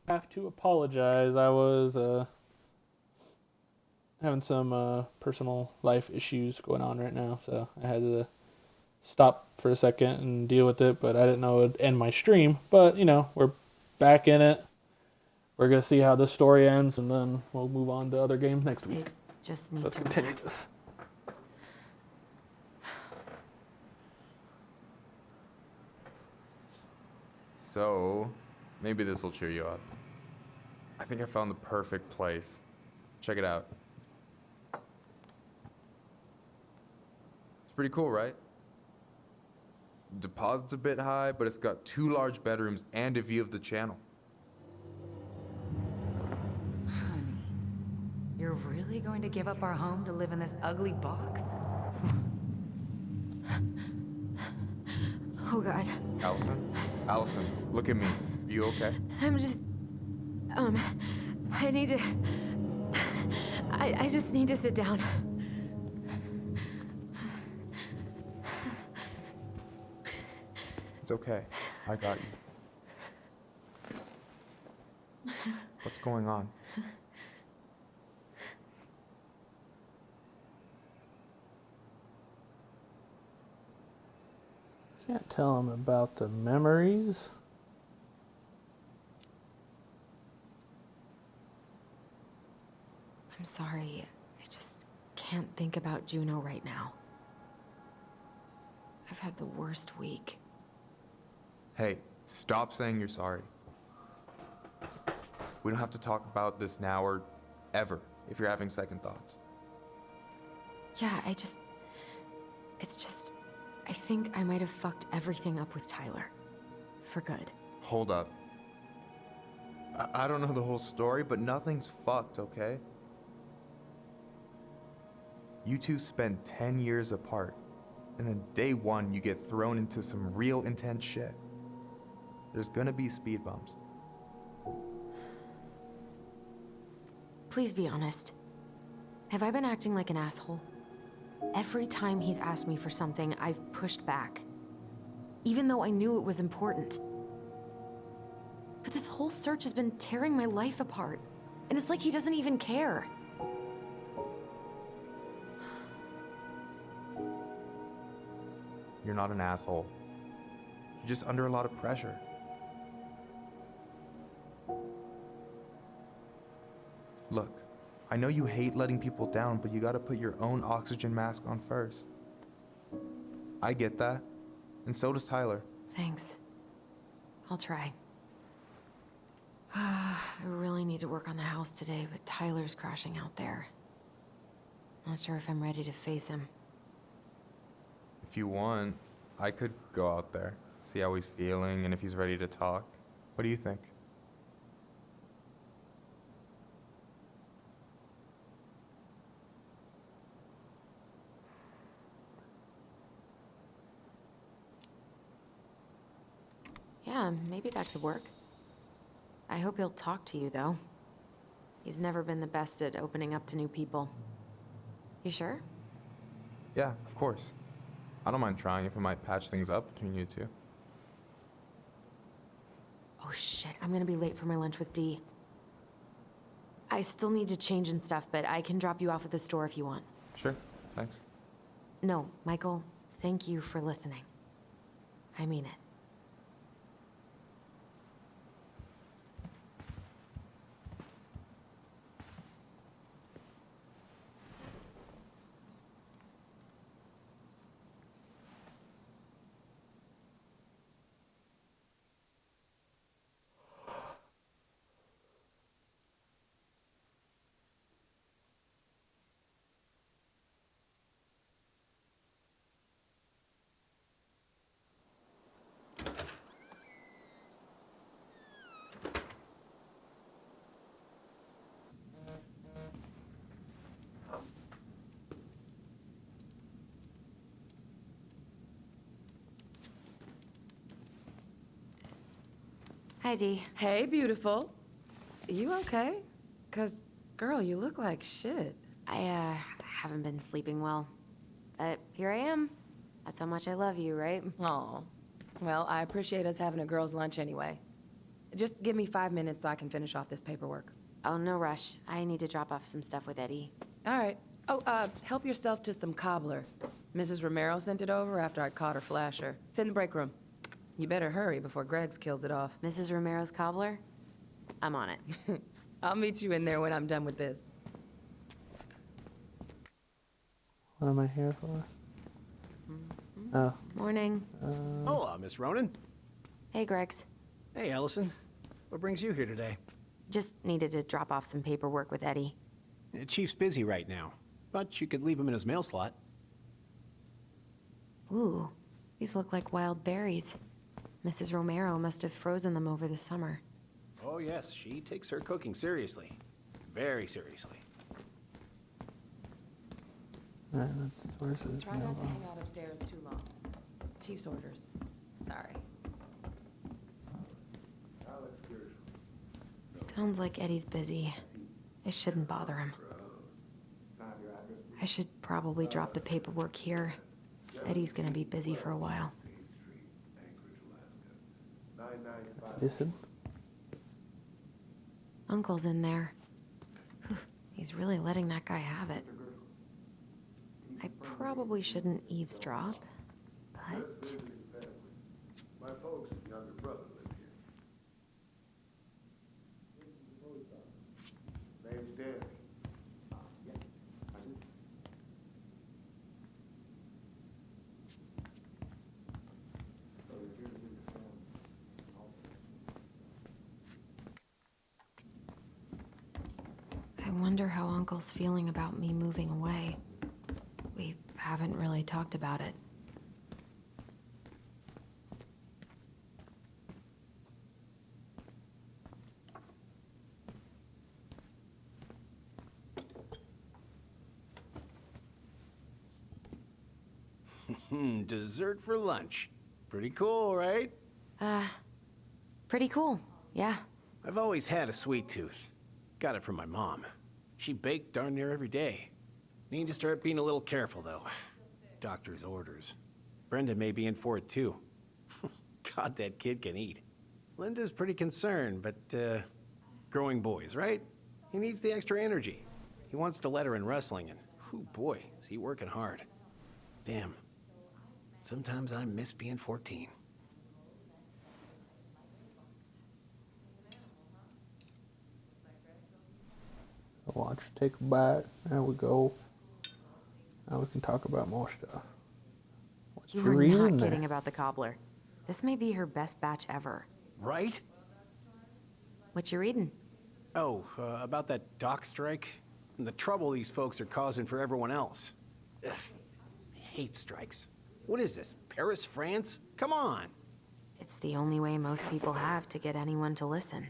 have to apologize. I was having some personal life issues going on right now, so I had to stop for a second and deal with it. But I didn't know it would end my stream. But we're back in it. We're gonna see how this story ends, and then we'll move on to other games next I week. just need Let's to continue relax. this. So, maybe this will cheer you up. I think I found the perfect place. Check it out. It's pretty cool, right? Deposit's a bit high, but it's got 2 large bedrooms and a view of the channel. Honey, you're really going to give up our home to live in this ugly box? Oh God. Allison? Allison, look at me. You okay? I'm just... I need to... I just need to sit down. It's okay. I got you. What's going on? Can't tell him about the memories. I'm sorry. I just can't think about Juno right now. I've had the worst week. Hey, stop saying you're sorry. We don't have to talk about this now or ever if you're having second thoughts. Yeah, it's just... I think I might have fucked everything up with Tyler. For good. Hold up. I don't know the whole story, but nothing's fucked, okay? You two spend 10 years apart, and then day one you get thrown into some real intense shit. There's gonna be speed bumps. Please be honest. Have I been acting like an asshole? Every time he's asked me for something, I've pushed back. Even though I knew it was important. But this whole search has been tearing my life apart. And it's like he doesn't even care. You're not an asshole. You're just under a lot of pressure. Look, I know you hate letting people down, but you gotta put your own oxygen mask on first. I get that, and so does Tyler. Thanks. I'll try. I really need to work on the house today, but Tyler's crashing out there. Not sure if I'm ready to face him. If you want, I could go out there, see how he's feeling, and if he's ready to talk. What do you think? Yeah, maybe that could work. I hope he'll talk to you, though. He's never been the best at opening up to new people. You sure? Yeah, of course. I don't mind trying if it might patch things up between you two. Oh shit, I'm gonna be late for my lunch with Dee. I still need to change and stuff, but I can drop you off at the store if you want. Sure, thanks. No, Michael, thank you for listening. I mean it. Hi, Dee. Hey, beautiful. You okay? 'Cause, girl, you look like shit. I haven't been sleeping well. But here I am. That's how much I love you, right? Aw. Well, I appreciate us having a girls' lunch anyway. Just give me 5 minutes so I can finish off this paperwork. Oh, no rush. I need to drop off some stuff with Eddie. All right. Oh, help yourself to some cobbler. Mrs. Romero sent it over after I caught her flasher. It's in the break room. You better hurry before Greggs kills it off. Mrs. Romero's cobbler? I'm on it. I'll meet you in there when I'm done with this. What am I here for? Oh, Morning. Hola, Miss Ronan. Hey, Greggs. Hey, Allison. What brings you here today? Just needed to drop off some paperwork with Eddie. Chief's busy right now, but you could leave him in his mail slot. Ooh, these look like wild berries. Mrs. Romero must have frozen them over the summer. Oh, yes, she takes her cooking seriously. Very seriously. alright, that's where's his Try not to mailbox? hang out upstairs too long. Chief's orders. Sorry. Sounds like Eddie's busy. I shouldn't bother him. I should probably drop the paperwork here. Eddie's gonna be busy for a while. Listen. Uncle's in there. Whew, he's really letting that guy have it. I probably shouldn't eavesdrop, but... My folks and younger brother live here. Name's Danny. I wonder how Uncle's feeling about me moving away. We haven't really talked about it. Dessert for lunch. Pretty cool, right? Pretty cool, yeah. I've always had a sweet tooth. Got it from my mom. She baked darn near every day. Need to start being a little careful, though. Doctor's orders. Brenda may be in for it, too. God, that kid can eat. Linda's pretty concerned, but, growing boys, right? He needs the extra energy. He wants to let her in wrestling, and, whew, boy, is he working hard. Damn. Sometimes I miss being 14. Watch, take a bite. There we go. Now we can talk about more stuff. What You you were reading not there? kidding about the cobbler. This may be her best batch ever. Right? What you reading? Oh, about that dock strike and the trouble these folks are causing for everyone else. Ugh, I hate strikes. What is this, Paris, France? Come on. It's the only way most people have to get anyone to listen.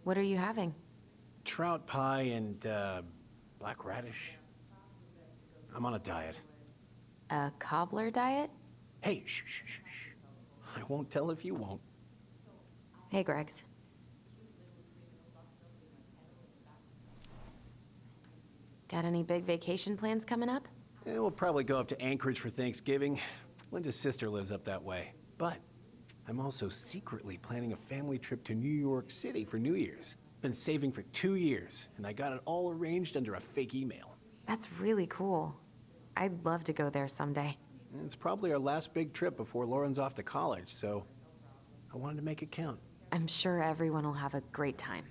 What are you having? Trout pie and, black radish. I'm on a diet. A cobbler diet? Hey, shh, shh, shh, shh. I won't tell if you won't. Hey, Greggs. Got any big vacation plans coming up? We'll probably go up to Anchorage for Thanksgiving. Linda's sister lives up that way. But I'm also secretly planning a family trip to New York City for New Year's. Been saving for 2 years, and I got it all arranged under a fake email. That's really cool. I'd love to go there someday. And it's probably our last big trip before Lauren's off to college, so I wanted to make it count. I'm sure everyone will have a great time.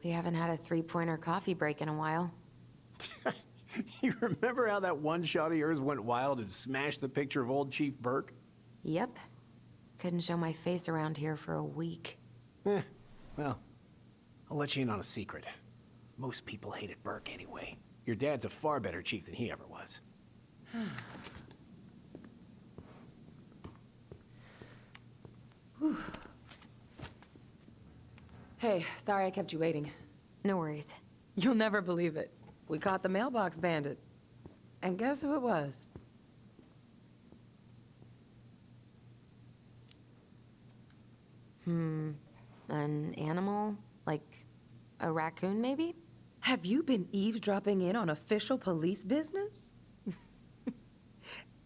We haven't had a three-pointer coffee break in a while. You remember how that one shot of yours went wild and smashed the picture of old Chief Burke? Yep. Couldn't show my face around here for a week. Well, I'll let you in on a secret. Most people hated Burke anyway. Your dad's a far better chief than he ever was. Hey, sorry I kept you waiting. No worries. You'll never believe it. We caught the mailbox bandit. And guess who it was? An animal? Like a raccoon, maybe? Have you been eavesdropping in on official police business?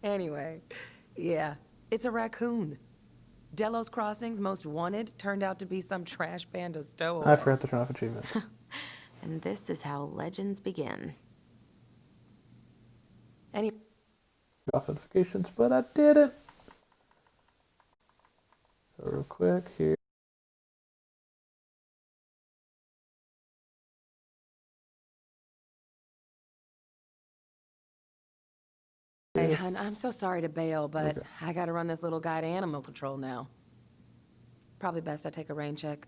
Anyway, yeah, it's a raccoon. Delos Crossing's most wanted turned out to be some trash panda stowaway. I forgot to turn off achievements. And this is how legends begin. Any Off notifications, but I did it. So real quick here. Hey, hun, I'm so sorry to bail, but Okay. I gotta run this little guy to animal control now. Probably best I take a rain check.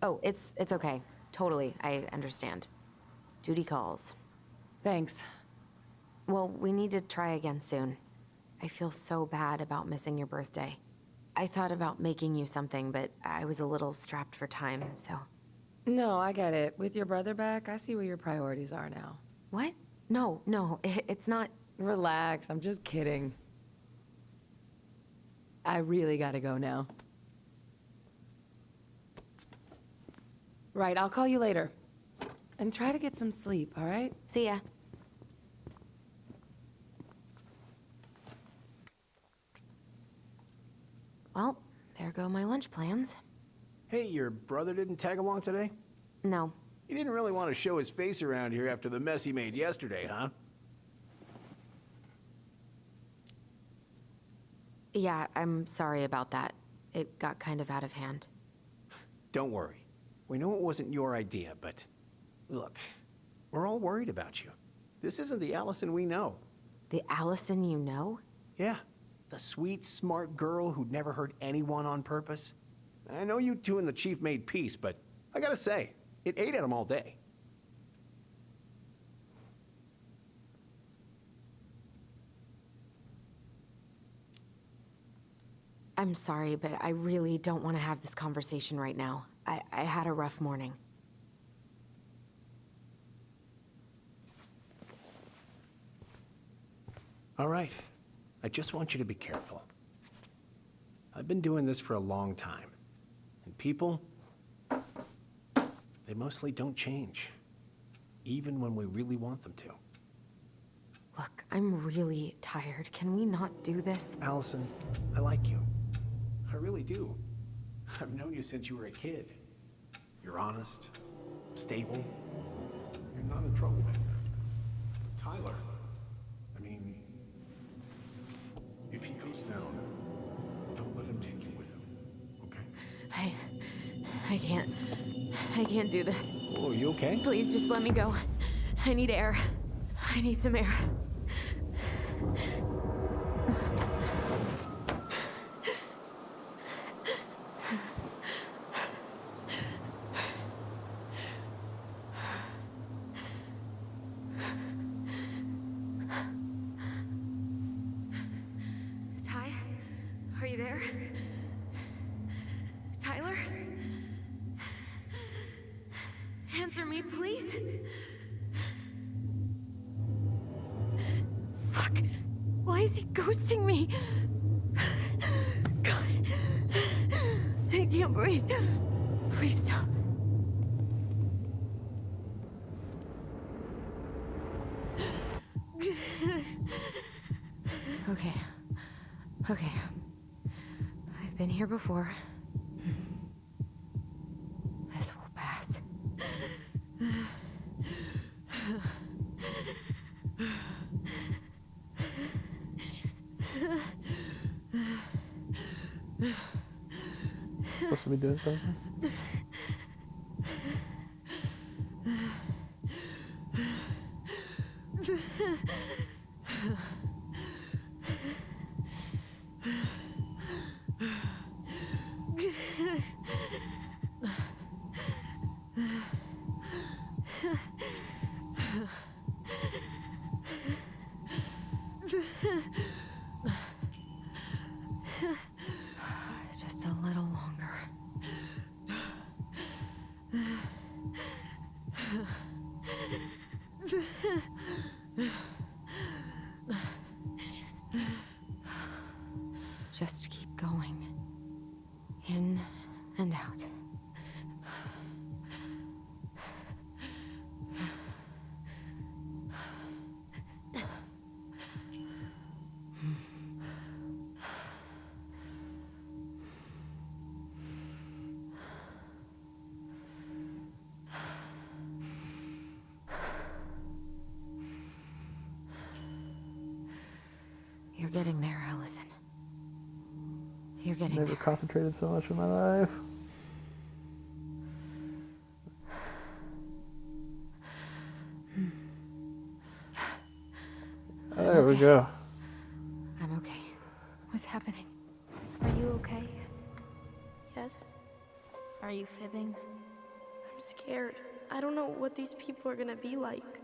Oh, it's okay. Totally, I understand. Duty calls. Thanks. Well, we need to try again soon. I feel so bad about missing your birthday. I thought about making you something, but I was a little strapped for time, so... No, I get it. With your brother back, I see where your priorities are now. What? No, it's not... Relax, I'm just kidding. I really gotta go now. Right, I'll call you later. And try to get some sleep, all right? See ya. Well, there go my lunch plans. Hey, your brother didn't tag along today? No. He didn't really want to show his face around here after the mess he made yesterday, huh? Yeah, I'm sorry about that. It got kind of out of hand. Don't worry. We know it wasn't your idea, but look, we're all worried about you. This isn't the Allison we know. The Allison you know? Yeah, the sweet, smart girl who'd never hurt anyone on purpose. I know you two and the chief made peace, but I gotta say, it ate at him all day. I'm sorry, but I really don't want to have this conversation right now. I had a rough morning. All right. I just want you to be careful. I've been doing this for a long time. And people, they mostly don't change. Even when we really want them to. Look, I'm really tired. Can we not do this? Allison, I like you. I really do. I've known you since you were a kid. You're honest, stable. You're not a troublemaker. Tyler, I mean, if he goes down, don't let him take you with him, okay? I can't do this. Oh, you okay? Please just let me go. I need air. I need some air. Ty? Are you there? Tyler? Answer me, please. Fuck. Why is he ghosting me? God. I can't breathe. Please stop. Okay. Okay. I've been here before. This will pass. Supposed to be doing something? Just a little longer. Just keep going. In and out. You're getting there, Allison. You're getting Never there. concentrated so much in my life. Oh, there we go. I'm okay. What's happening? Are you okay? Yes? Are you fibbing? I'm scared. I don't know what these people are gonna be like.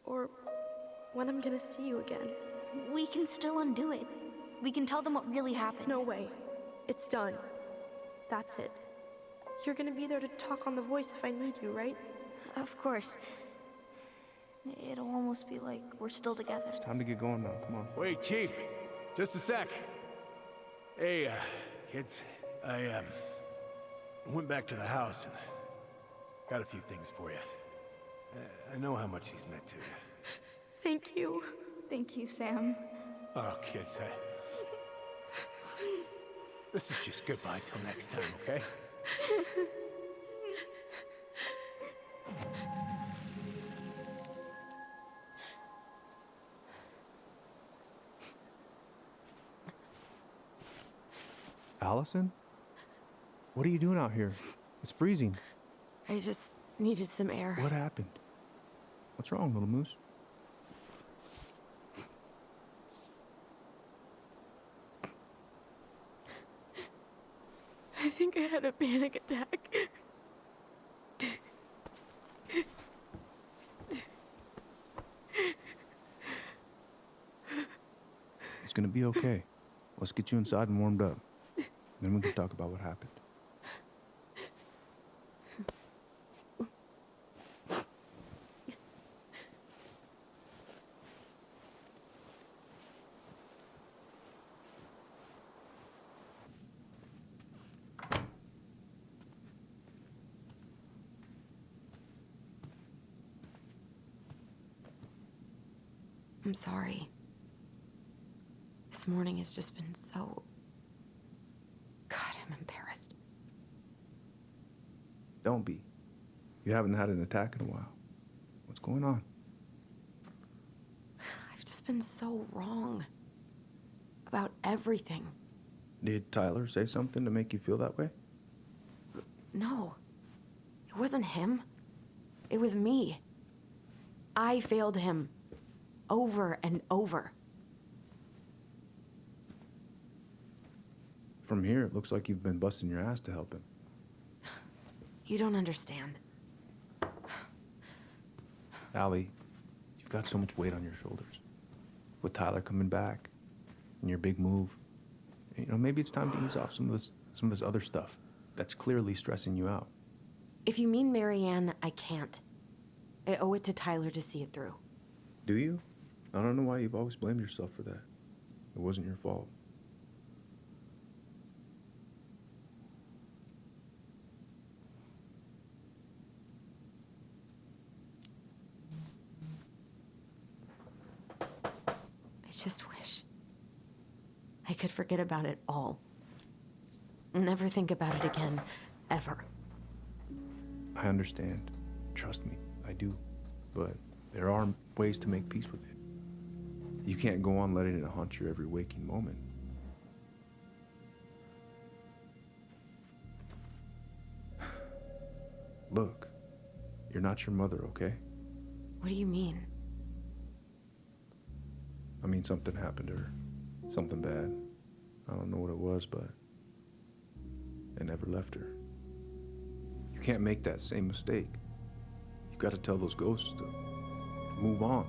Or when I'm gonna see you again. We can still undo it. We can tell them what really happened. No way. It's done. That's it. You're gonna be there to talk on the voice if I need you, right? Of course. It'll almost be like we're still together. It's time to get going now. Come on. Wait, Chief. Just a sec. Hey, kids. I went back to the house and got a few things for you. I know how much he's meant to you. Thank you. Thank you, Sam. Oh, kids, this is just goodbye till next time, okay? Allison? What are you doing out here? It's freezing. I just needed some air. What happened? What's wrong, little moose? I think I had a panic attack. It's gonna be okay. Let's get you inside and warmed up. Then we can talk about what happened. I'm sorry. This morning has just been so... God, I'm embarrassed. Don't be. You haven't had an attack in a while. What's going on? I've just been so wrong. About everything. Did Tyler say something to make you feel that way? No. It wasn't him. It was me. I failed him. Over and over. From here, it looks like you've been busting your ass to help him. You don't understand. Allie, you've got so much weight on your shoulders. With Tyler coming back, and your big move, you know, maybe it's time to ease off some of this other stuff that's clearly stressing you out. If you mean Marianne, I can't. I owe it to Tyler to see it through. Do you? I don't know why you've always blamed yourself for that. It wasn't your fault. I just wish I could forget about it all. Never think about it again, ever. I understand. Trust me, I do. But there are ways to make peace with it. You can't go on letting it haunt your every waking moment. Look, you're not your mother, okay? What do you mean? I mean, something happened to her. Something bad. I don't know what it was, but it never left her. You can't make that same mistake. You gotta tell those ghosts to move on.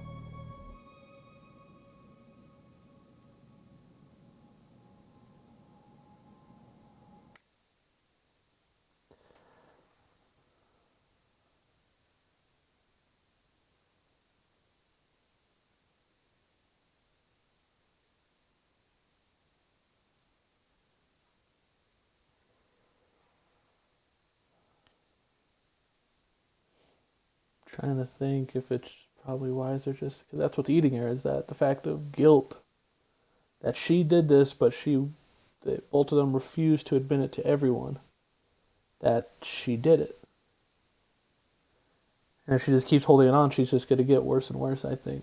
Trying to think if it's probably wiser just because that's what's eating her, is that the fact of guilt that she did this, but both of them refused to admit it to everyone that she did it. And if she just keeps holding it on, she's just going to get worse and worse, I think.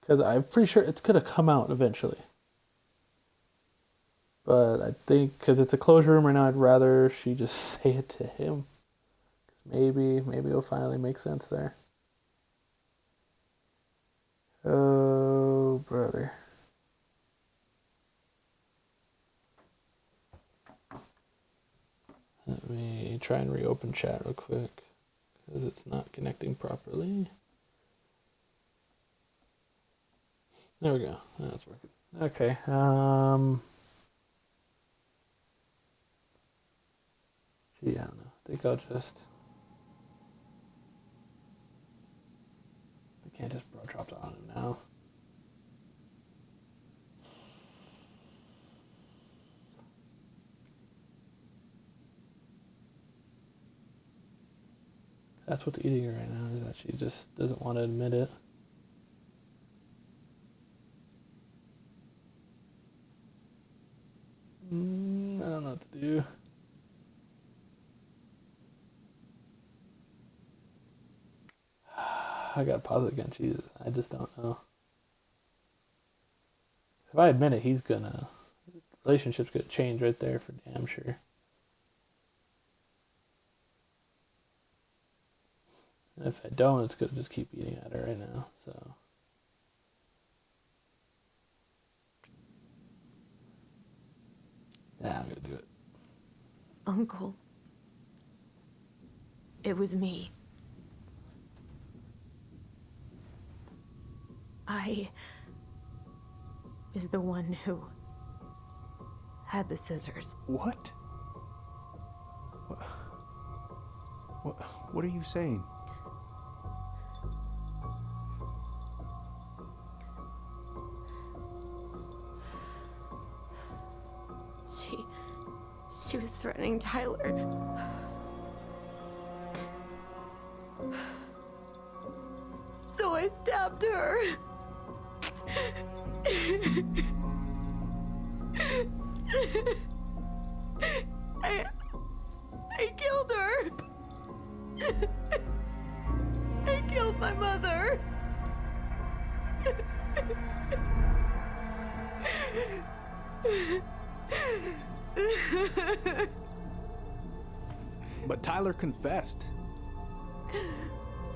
Because I'm pretty sure it's gonna come out eventually. But I think because it's a closed room right now, I'd rather she just say it to him. Because maybe it'll finally make sense there. Oh, brother. Let me try and reopen chat real quick. Because it's not connecting properly. There we go. That's working. Okay. Gee, I don't know. I think I'll just. I can't just drop it on it now. That's what's eating her right now, is that she just doesn't want to admit it. I don't know what to do. I gotta pause it again. Jesus, I just don't know. If I admit it, relationship's gonna change right there for damn sure. And if I don't, it's gonna just keep eating at her right now, so. Yeah, I'm gonna do it. Uncle. It was me. I was the one who had the scissors. What? What are you saying? She was threatening Tyler. So I stabbed her. I killed her. I killed my mother. But Tyler confessed.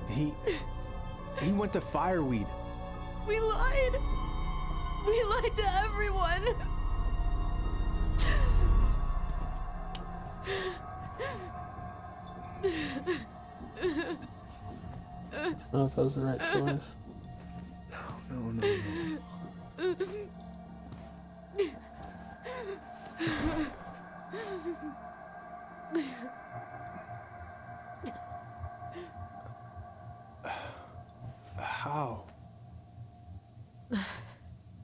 He went to Fireweed. We lied. We lied to everyone. I don't know if that was the right choice. No.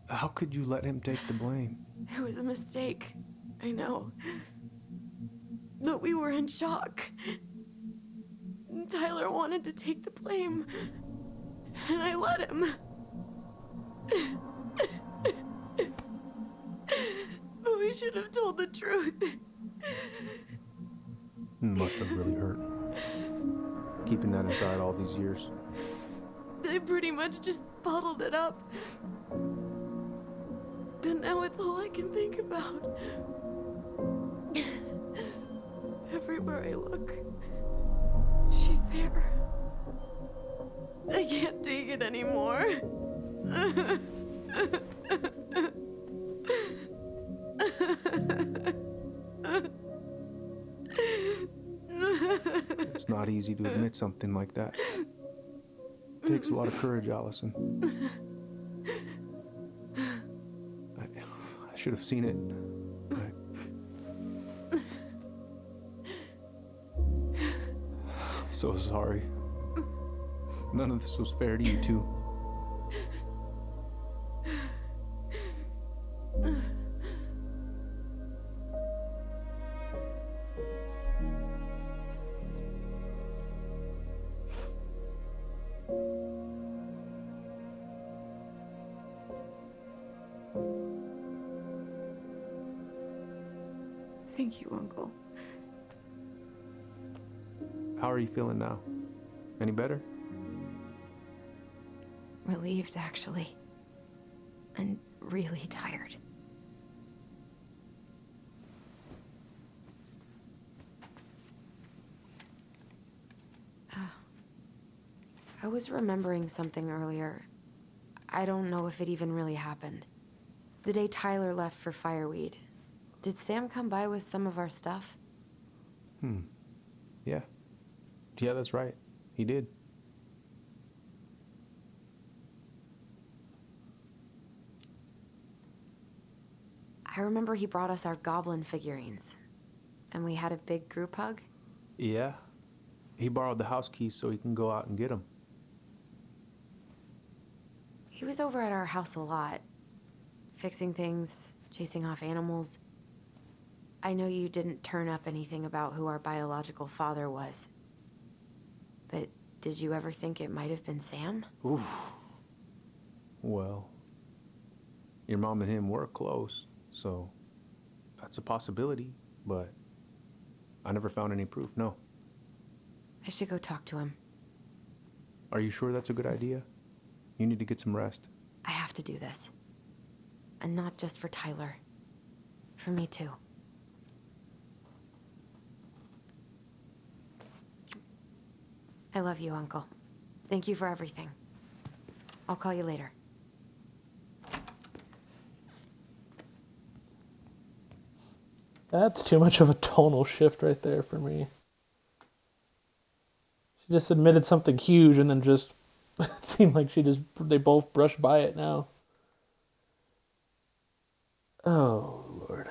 How could you let him take the blame? It was a mistake. I know. But we were in shock. Tyler wanted to take the blame. And I let him. But we should have told the truth. Must have really hurt. Keeping that inside all these years. They pretty much just bottled it up. And now it's all I can think about. Everywhere I look, she's there. I can't take it anymore. It's not easy to admit something like that. It takes a lot of courage, Allison. I should have seen it. I'm so sorry. None of this was fair to you two. Thank you, Uncle. How are you feeling now? Any better? Relieved, actually. and really tired. I was remembering something earlier. I don't know if it even really happened. The day Tyler left for Fireweed, did Sam come by with some of our stuff? Yeah. Yeah, that's right. He did. I remember he brought us our goblin figurines, and we had a big group hug. Yeah. He borrowed the house keys so he can go out and get them. He was over at our house a lot, fixing things, chasing off animals. I know you didn't turn up anything about who our biological father was, but did you ever think it might have been Sam? Ooh. Well, your mom and him were close, so that's a possibility, but I never found any proof, no. I should go talk to him. Are you sure that's a good idea? You need to get some rest. I have to do this. And not just for Tyler. For me too. I love you, Uncle. Thank you for everything. I'll call you later. That's too much of a tonal shift right there for me. She just admitted something huge and then just it seemed like they both brushed by it now. Oh, Lord.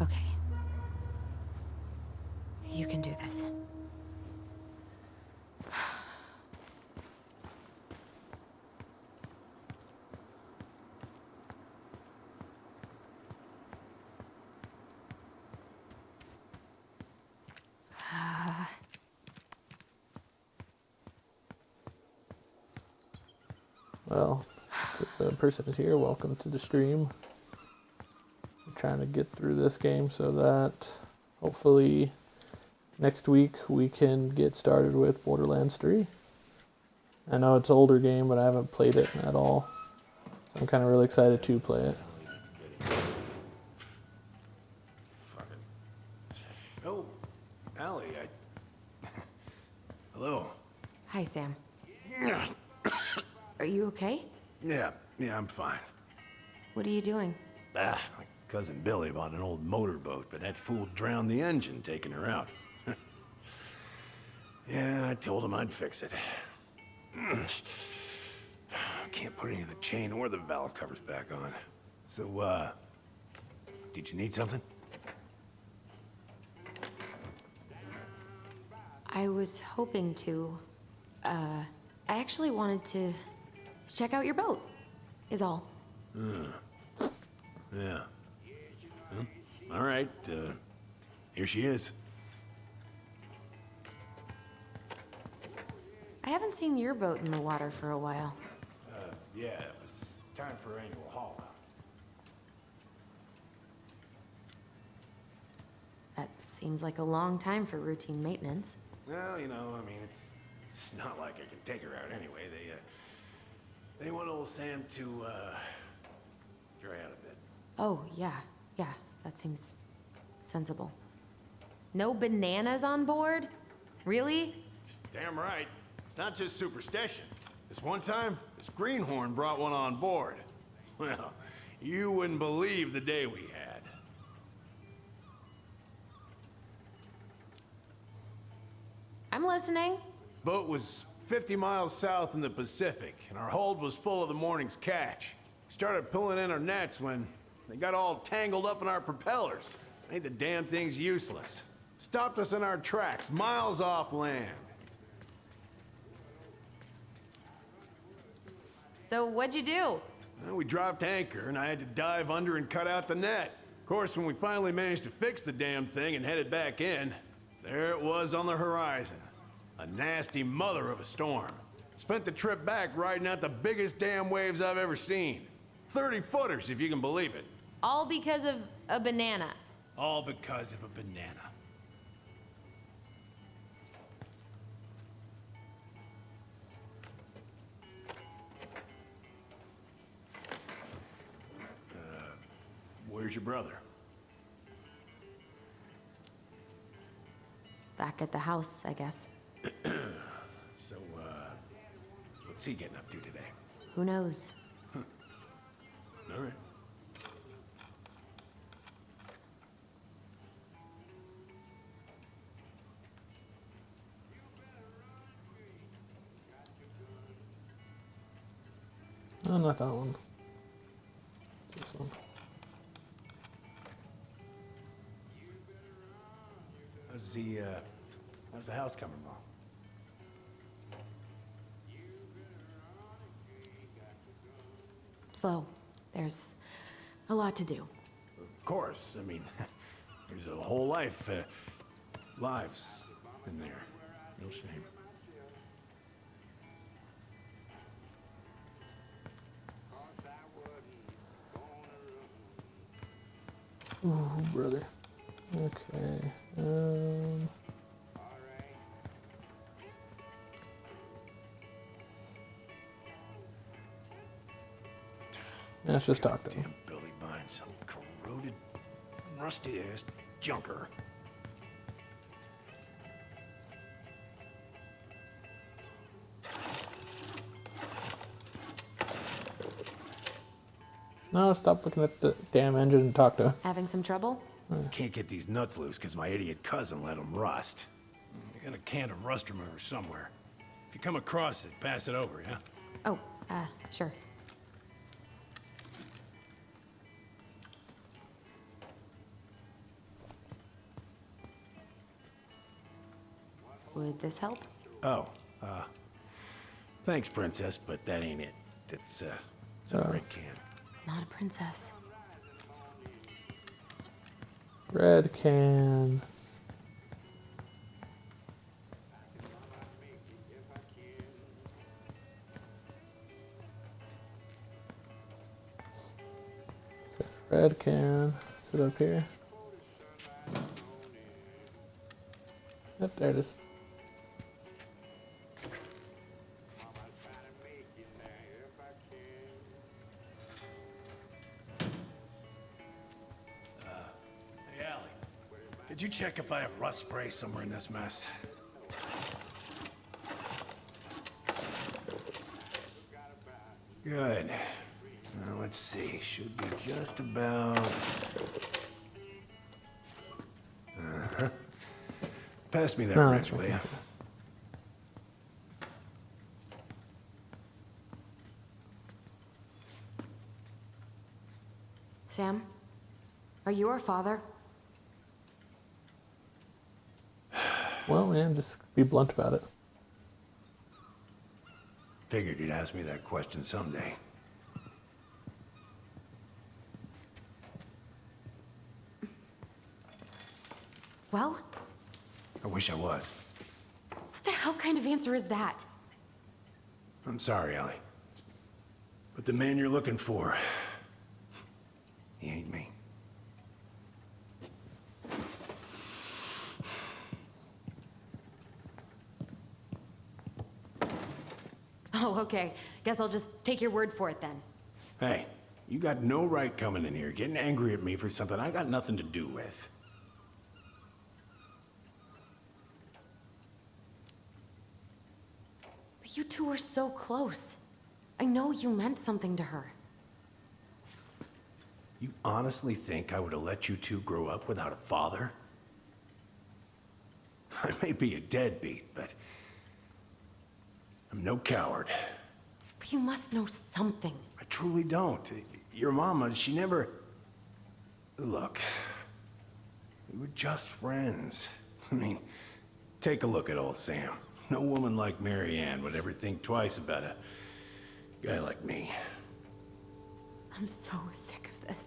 Okay. You can do this. Well, if the person is here, welcome to the stream. I'm trying to get through this game so that hopefully next week we can get started with Borderlands 3. I know it's an older game, but I haven't played it at all. So I'm kind of really excited to play it. Oh, Allie, Hello. Hi, Sam. Are you okay? Yeah, I'm fine. What are you doing? My cousin Billy bought an old motorboat, but that fool drowned the engine taking her out. Yeah, I told him I'd fix it. Can't put any of the chain or the valve covers back on. So, did you need something? I was hoping to. I actually wanted to check out your boat, is all. Yeah. Well, all right, here she is. I haven't seen your boat in the water for a while. Yeah, it was time for annual haul out. That seems like a long time for routine maintenance. Well, you know, I mean, it's not like I can take her out anyway. They want old Sam to, dry out a bit. Oh, yeah, that seems sensible. No bananas on board? Really? Damn right. It's not just superstition. This one time, this greenhorn brought one on board. Well, you wouldn't believe the day we had. I'm listening. Boat was 50 miles south in the Pacific, and our hold was full of the morning's catch. We started pulling in our nets when they got all tangled up in our propellers. Made the damn things useless. Stopped us in our tracks, miles off land. So what'd you do? Well, we dropped anchor, and I had to dive under and cut out the net. Of course, when we finally managed to fix the damn thing and headed back in, there it was on the horizon. A nasty mother of a storm. Spent the trip back riding out the biggest damn waves I've ever seen. 30-footers, if you can believe it. All because of a banana. All because of a banana. Where's your brother? Back at the house, I guess. So, what's he getting up to today? Who knows? All right. No, not that one. It's this one. How's the house coming along? Slow. There's a lot to do. Of course. I mean, there's a whole lives in there. No shame. Oh, brother. Okay. Let's just talk to him. Damn Billy buying some corroded, rusty-ass junker. No, stop looking at the damn engine and talk to him. Having some trouble? Can't get these nuts loose because my idiot cousin let them rust. I got a can of rust remover somewhere. If you come across it, pass it over, yeah? Oh, sure. Would this help? Oh, thanks, Princess, but that ain't it. It's a red can. Not a princess. Red can. So red can. Sit up here. Yep, there it is. Hey, Allie. Could you check if I have rust spray somewhere in this mess? Good. Now let's see. Should be just about... Uh-huh. Pass me that No, wrench, that's will right. you? Sam? Are you our father? Well, man, just be blunt about it. Figured you'd ask me that question someday. Well, I wish I was. what the hell kind of answer is that? I'm sorry, Allie. But the man you're looking for, he ain't me. Oh, okay. Guess I'll just take your word for it then. Hey, you got no right coming in here getting angry at me for something I got nothing to do with. You two were so close. I know you meant something to her. You honestly think I would have let you two grow up without a father? I may be a deadbeat, but I'm no coward. But you must know something. I truly don't. Your mama, she never... Look, we were just friends. I mean, take a look at old Sam. No woman like Mary Ann would ever think twice about a guy like me. I'm so sick of this.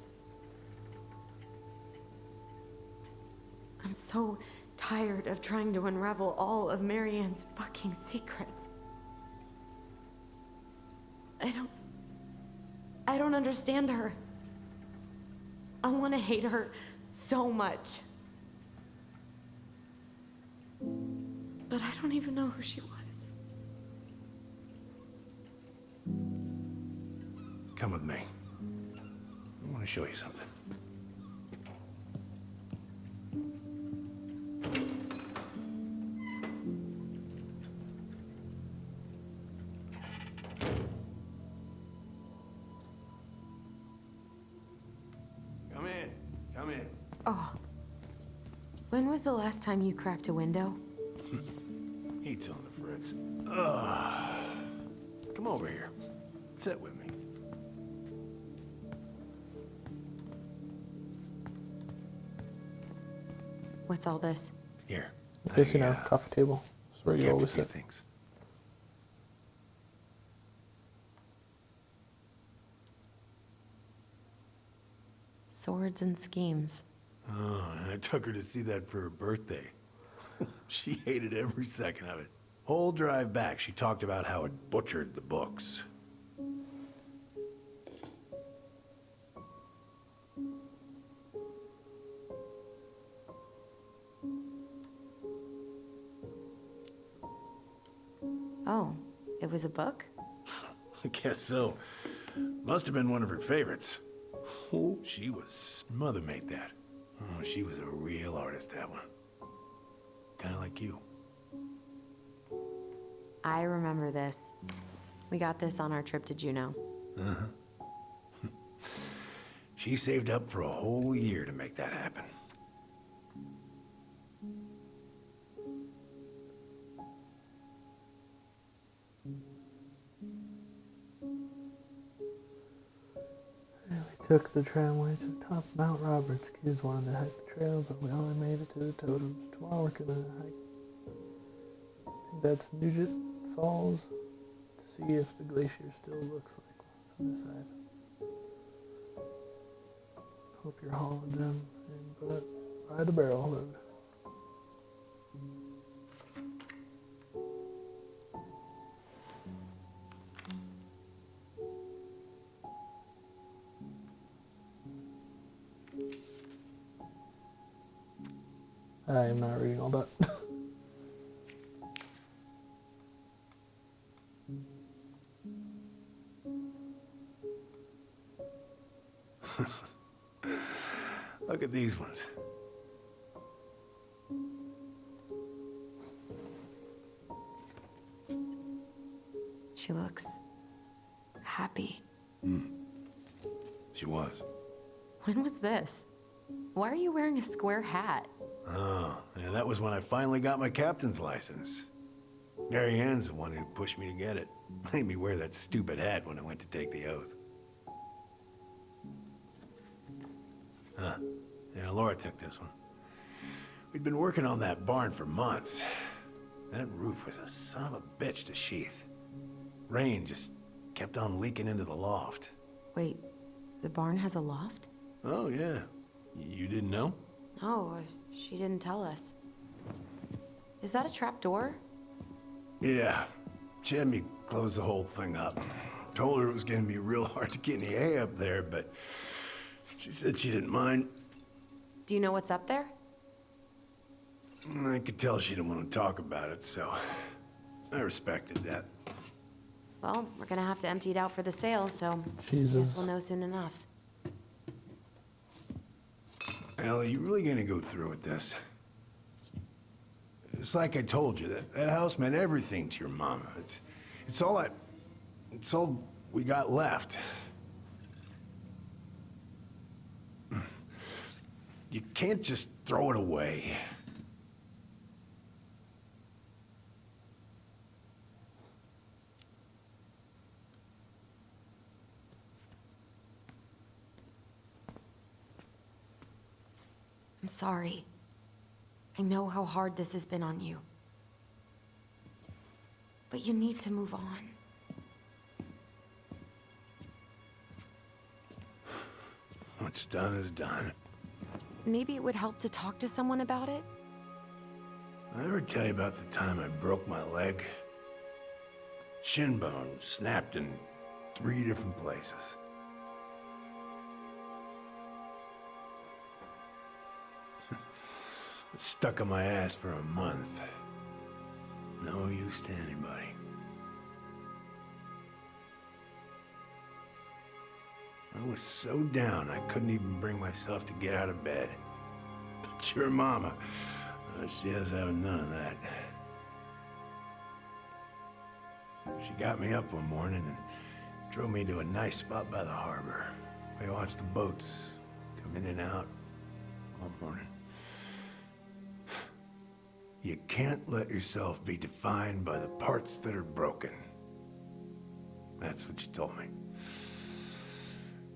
I'm so tired of trying to unravel all of Marianne's fucking secrets. I don't understand her. I want to hate her so much. But I don't even know who she was. Come with me. I want to show you something. Come in. Come in. Oh. When was the last time you cracked a window? Heat's on the fritz. Ugh. Come over here. Sit with me. What's all this? Here. This, coffee table. That's where you kept a always few sit. things. Swords and schemes. Oh, and I took her to see that for her birthday. She hated every second of it. Whole drive back, she talked about how it butchered the books. Oh, it was a book? I guess so. Must have been one of her favorites. She was... Mother made that. Oh, she was a real artist, that one. Kind of like you. I remember this. We got this on our trip to Juneau. Uh-huh. She saved up for a whole year to make that happen. We took the tramway to the top of Mount Roberts. Kids wanted to hike the trail, but we only made it to the totems. Tomorrow we're gonna hike. I think that's Nugent Falls to see if the glacier still looks like from this side. Hope you're hauling them in, but by the barrel load. I am not reading all that. Look at these ones. She looks happy. She was. When was this? Why are you wearing a square hat? Oh, yeah, that was when I finally got my captain's license. Mary Ann's the one who pushed me to get it. Made me wear that stupid hat when I went to take the oath. Huh. Yeah, Laura took this one. We'd been working on that barn for months. That roof was a son of a bitch to sheath. Rain just kept on leaking into the loft. Wait, the barn has a loft? Oh, yeah. You didn't know? No, she didn't tell us. Is that a trap door? Yeah. She had me close the whole thing up. Told her it was gonna be real hard to get any hay up there, but she said she didn't mind. Do you know what's up there? I could tell she didn't want to talk about it, so I respected that. Well, we're gonna have to empty it out for the sale, so Jesus. guess we'll know soon enough. Ellie, you really gonna go through with this? It's like I told you, that house meant everything to your mama. It's all we got left. You can't just throw it away. I'm sorry. I know how hard this has been on you. But you need to move on. What's done is done. Maybe it would help to talk to someone about it. I ever tell you about the time I broke my leg? Shin bone snapped in 3 different places. It stuck on my ass for a month. No use to anybody. I was so down I couldn't even bring myself to get out of bed. But your mama, she has having none of that. She got me up one morning and drove me to a nice spot by the harbor. We watched the boats come in and out all morning. You can't let yourself be defined by the parts that are broken. That's what you told me.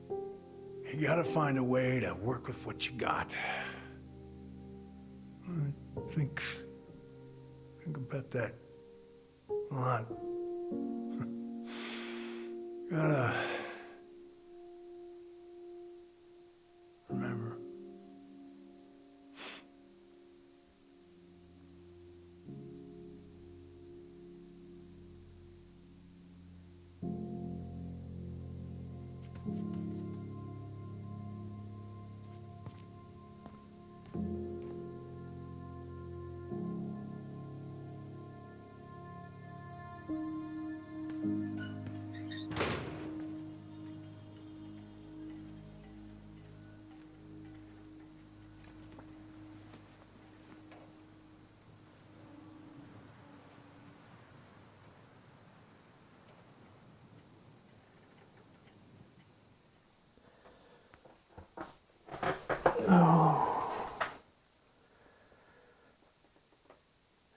You gotta find a way to work with what you got. I think about that a lot. Gotta remember.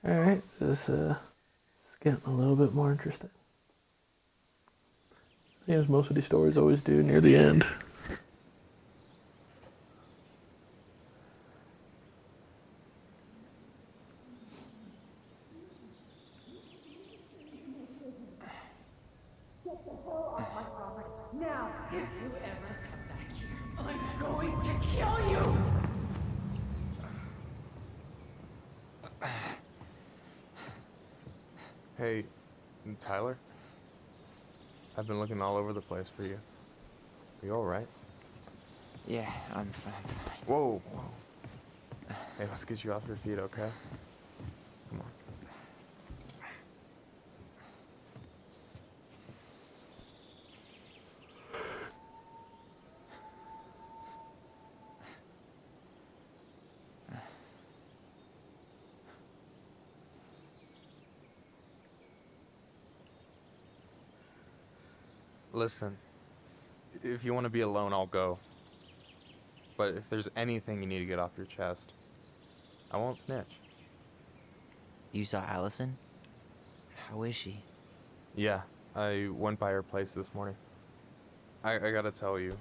Alright, this is getting a little bit more interesting. As most of these stories always do near the end. Now, if you ever come back here, I'm going to kill you! Hey, Tyler? I've been looking all over the place for you. Are you alright? Yeah, I'm fine. Whoa, whoa. Hey, let's get you off your feet, okay? Come on. Listen, if you want to be alone, I'll go. But if there's anything you need to get off your chest, I won't snitch. You saw Allison? How is she? Yeah, I went by her place this morning. I gotta tell you,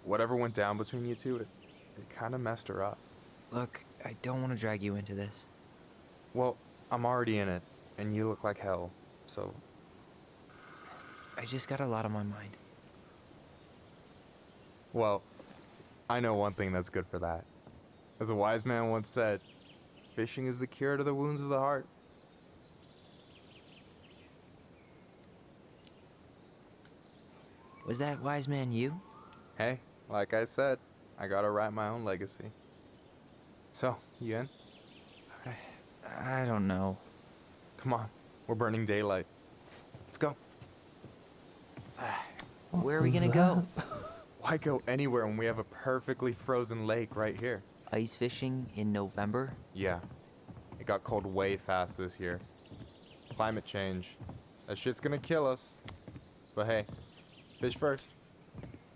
whatever went down between you two, it kind of messed her up. Look, I don't want to drag you into this. Well, I'm already in it, and you look like hell, so... I just got a lot on my mind. Well, I know one thing that's good for that. As a wise man once said, fishing is the cure to the wounds of the heart. Was that wise man you? Hey, like I said, I gotta write my own legacy. So, you in? I don't know. Come on, we're burning daylight. Let's go. Where are we gonna go? Why go anywhere when we have a perfectly frozen lake right here? Ice fishing in November? Yeah. It got cold way fast this year. Climate change. That shit's gonna kill us. But hey, fish first.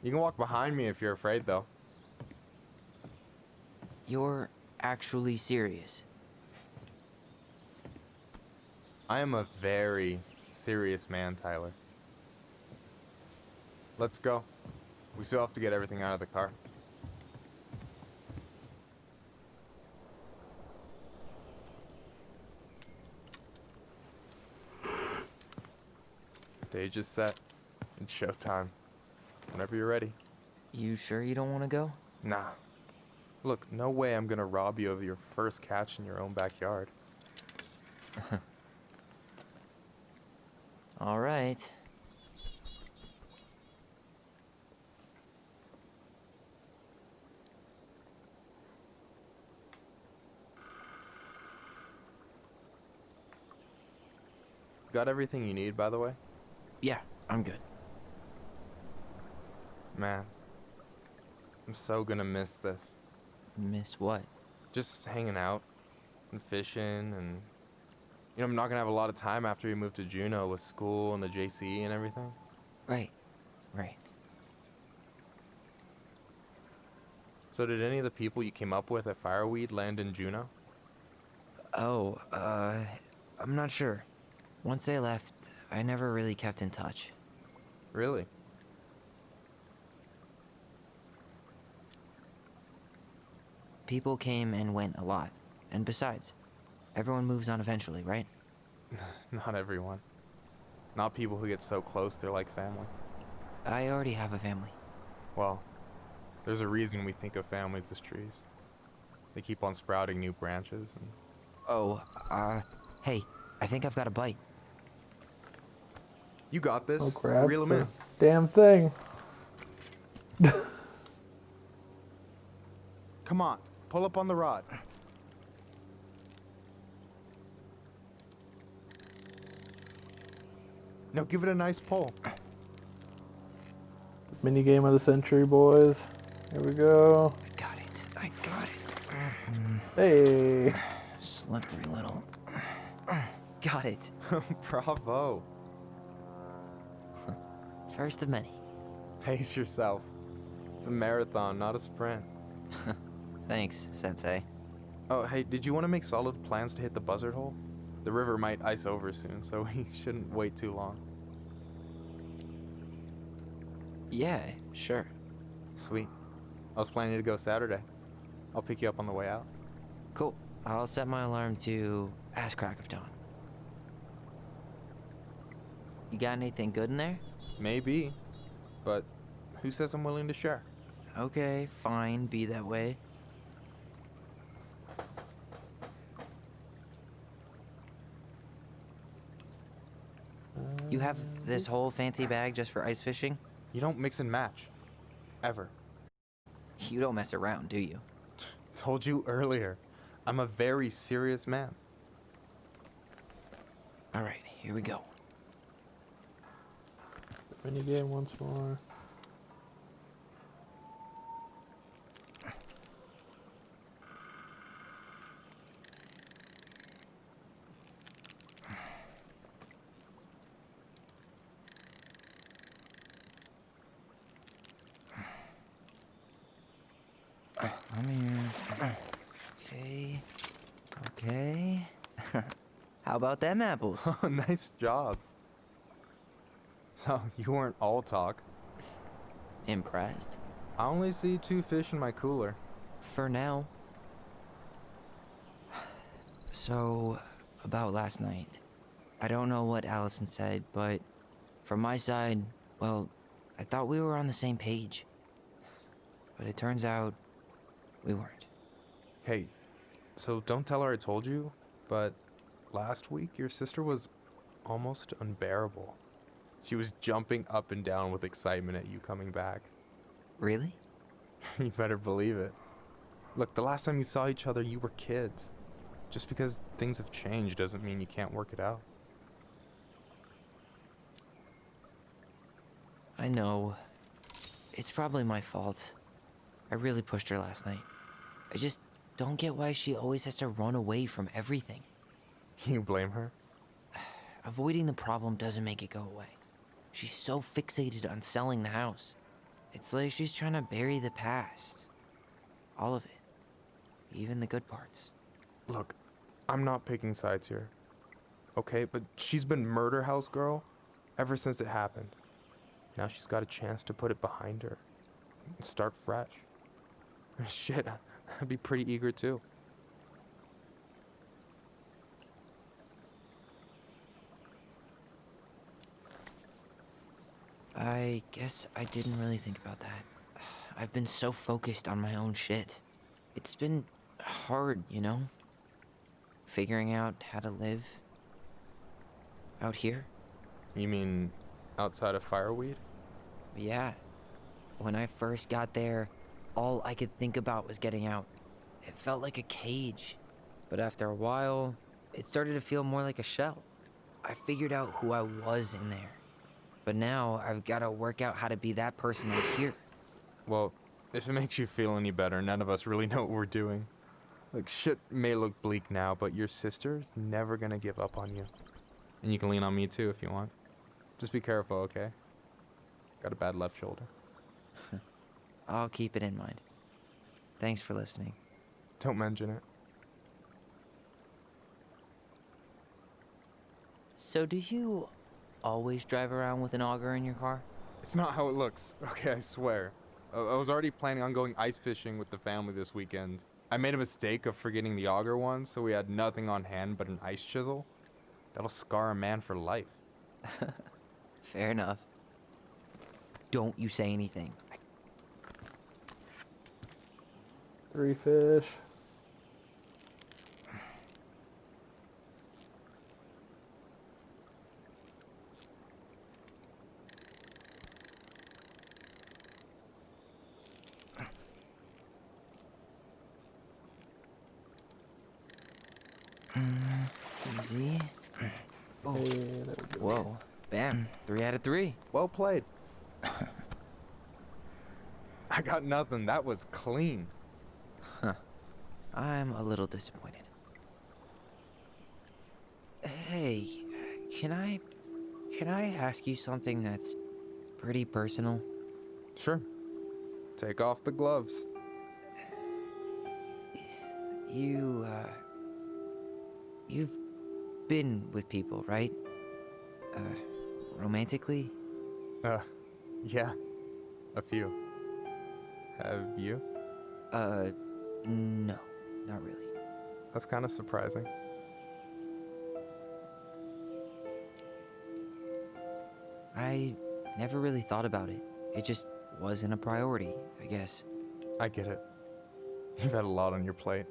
You can walk behind me if you're afraid, though. You're actually serious? I am a very serious man, Tyler. Let's go. We still have to get everything out of the car. Stage is set. It's showtime. Whenever you're ready. You sure you don't want to go? Nah. Look, no way I'm gonna rob you of your first catch in your own backyard. All right. Got everything you need, by the way? Yeah, I'm good. Man, I'm so gonna miss this. Miss what? Just hanging out and fishing and... You know, I'm not gonna have a lot of time after we move to Juneau with school and the JC and everything. Right. Right. So did any of the people you came up with at Fireweed land in Juneau? Oh, I'm not sure. Once they left, I never really kept in touch. Really? People came and went a lot. And besides, everyone moves on eventually, right? Not everyone. Not people who get so close they're like family. I already have a family. Well, there's a reason we think of families as trees. They keep on sprouting new branches and... Oh, hey, I think I've got a bite. You got this. Oh crap! Reel 'em in. Damn thing. Come on, pull up on the rod. Now give it a nice pull. Mini game of the century, boys. Here we go. Got it. I got it. Hey. Slippery little. Got it. Bravo. First of many. Pace yourself. It's a marathon, not a sprint. Thanks, Sensei. Oh, hey, did you want to make solid plans to hit the buzzard hole? The river might ice over soon, so we shouldn't wait too long. Yeah, sure. Sweet. I was planning to go Saturday. I'll pick you up on the way out. Cool. I'll set my alarm to ass crack of dawn. You got anything good in there? Maybe, but who says I'm willing to share? Okay, fine, be that way. You have this whole fancy bag just for ice fishing? You don't mix and match. Ever. You don't mess around, do you? Told you earlier. I'm a very serious man. Alright, here we go. Mini game once more. Come here. Okay. Okay. How about them apples? Oh, nice job. So, you weren't all talk. Impressed? I only see 2 fish in my cooler. For now. So, about last night. I don't know what Allison said, but from my side, well, I thought we were on the same page. But it turns out we weren't. Hey, so don't tell her I told you, but last week your sister was almost unbearable. She was jumping up and down with excitement at you coming back. Really? You better believe it. Look, the last time you saw each other, you were kids. Just because things have changed doesn't mean you can't work it out. I know. It's probably my fault. I really pushed her last night. I just don't get why she always has to run away from everything. You blame her? Avoiding the problem doesn't make it go away. She's so fixated on selling the house. It's like she's trying to bury the past. All of it. Even the good parts. Look, I'm not picking sides here. Okay, but she's been murder house girl ever since it happened. Now she's got a chance to put it behind her and start fresh. Shit, I'd be pretty eager too. I guess I didn't really think about that. I've been so focused on my own shit. It's been hard, you know? Figuring out how to live Out here? You mean outside of Fireweed? Yeah. When I first got there, all I could think about was getting out. It felt like a cage. But after a while, it started to feel more like a shell. I figured out who I was in there. But now I've got to work out how to be that person out here. Well, if it makes you feel any better, none of us really know what we're doing. Like, shit may look bleak now, but your sister's never gonna give up on you. And you can lean on me too if you want. Just be careful, okay? Got a bad left shoulder. I'll keep it in mind. Thanks for listening. Don't mention it. So do you always drive around with an auger in your car? It's not how it looks. Okay, I swear. I was already planning on going ice fishing with the family this weekend. I made a mistake of forgetting the auger once, so we had nothing on hand but an ice chisel. That'll scar a man for life. Fair enough. Don't you say anything. 3 fish. Easy. Oh. Hey, there we go. Whoa. Bam. 3 out of 3. Well played. I got nothing. That was clean. I'm a little disappointed. Hey, can I ask you something that's pretty personal? Sure. Take off the gloves. You've been with people, right? Romantically? Yeah. A few. Have you? No, not really. That's kind of surprising. I never really thought about it. It just wasn't a priority, I guess. I get it. You've had a lot on your plate.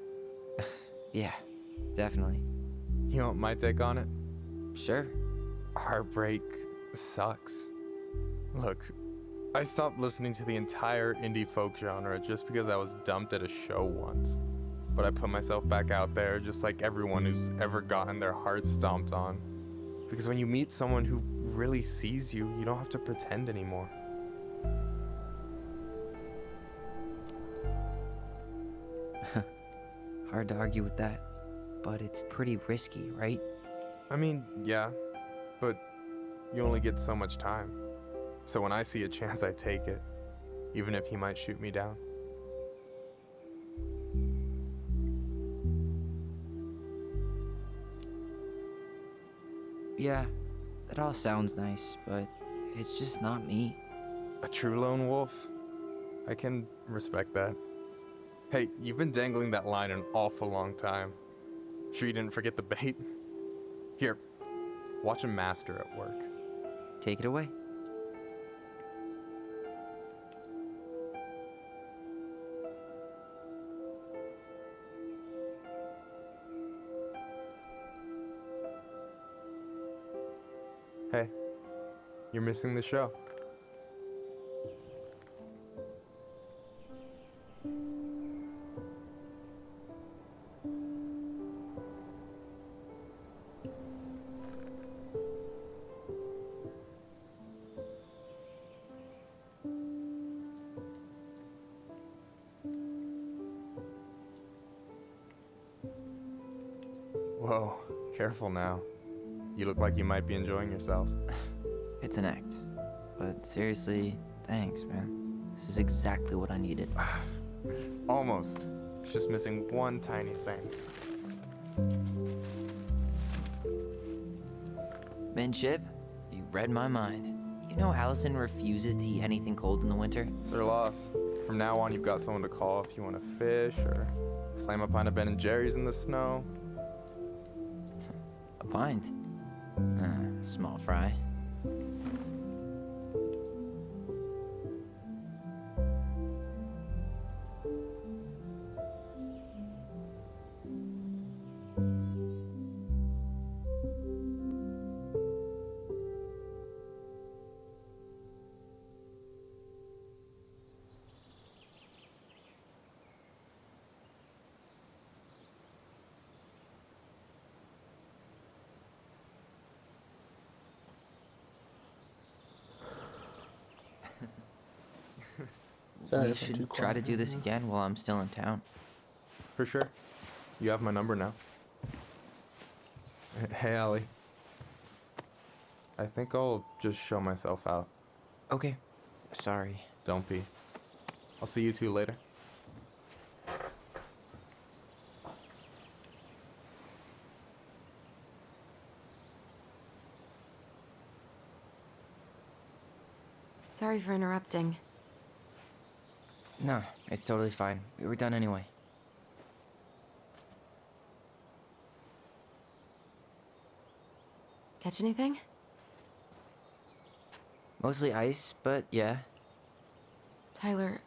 Yeah, definitely. You want my take on it? Sure. Heartbreak sucks. Look, I stopped listening to the entire indie folk genre just because I was dumped at a show once. But I put myself back out there just like everyone who's ever gotten their heart stomped on. Because when you meet someone who really sees you, you don't have to pretend anymore. Hard to argue with that, but it's pretty risky, right? I mean, yeah, but you only get so much time. So when I see a chance, I take it, even if he might shoot me down. Yeah, that all sounds nice, but it's just not me. A true lone wolf? I can respect that. Hey, you've been dangling that line an awful long time. Sure you didn't forget the bait? Here, watch a master at work. Take it away. Hey, you're missing the show. Whoa, careful now. You look like you might be enjoying yourself. It's an act. But seriously, thanks, man. This is exactly what I needed. Almost. It's just missing one tiny thing. Midship, you read my mind. You know Allison refuses to eat anything cold in the winter? It's her loss. From now on, you've got someone to call if you want to fish or slam a pint of Ben & Jerry's in the snow. A pint? Small fry. Sorry we if I'm too should try to quiet do right this now. again while I'm still in town. For sure. You have my number now. Hey, Allie. I think I'll just show myself out. Okay. Sorry. Don't be. I'll see you two later. Sorry for interrupting. No, it's totally fine. We were done anyway. Catch anything? Mostly ice, but yeah. Tyler,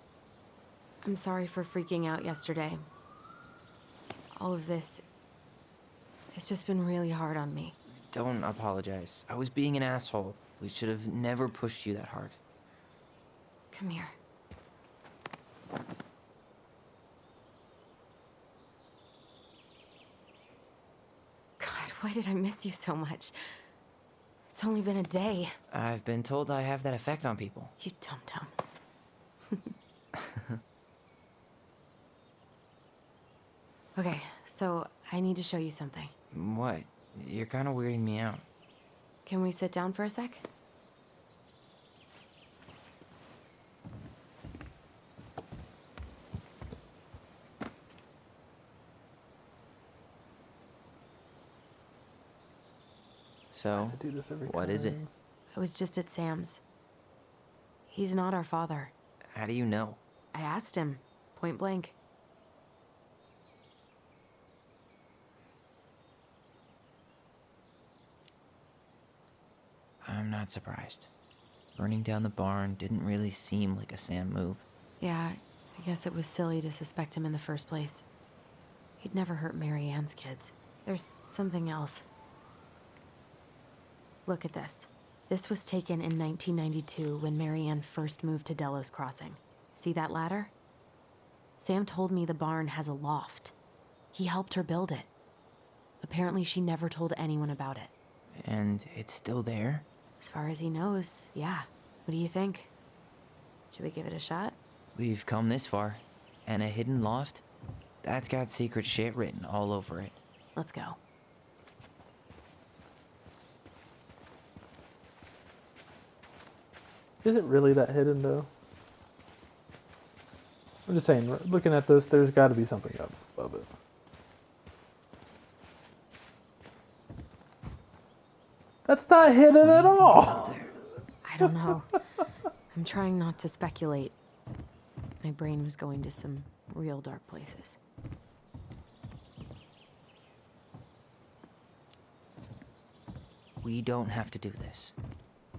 I'm sorry for freaking out yesterday. All of this, it's just been really hard on me. Don't apologize. I was being an asshole. We should have never pushed you that hard. Come here. God, why did I miss you so much? It's only been a day. I've been told I have that effect on people. You dum-dum. Okay, so I need to show you something. What? You're kind of weirding me out. Can we sit down for a sec? So, I do this every what is it? time. I was just at Sam's. He's not our father. How do you know? I asked him, point blank. I'm not surprised. Burning down the barn didn't really seem like a Sam move. Yeah, I guess it was silly to suspect him in the first place. He'd never hurt Mary Ann's kids. There's something else. Look at this. This was taken in 1992 when Mary Ann first moved to Delos Crossing. See that ladder? Sam told me the barn has a loft. He helped her build it. Apparently she never told anyone about it. And it's still there? As far as he knows, yeah. What do you think? Should we give it a shot? We've come this far. And a hidden loft? That's got secret shit written all over it. Let's go. Is it really that hidden though? I'm just saying, looking at this, there's got to be something up above it. That's not hidden at all. I don't know. I'm trying not to speculate. My brain was going to some real dark places. We don't have to do this.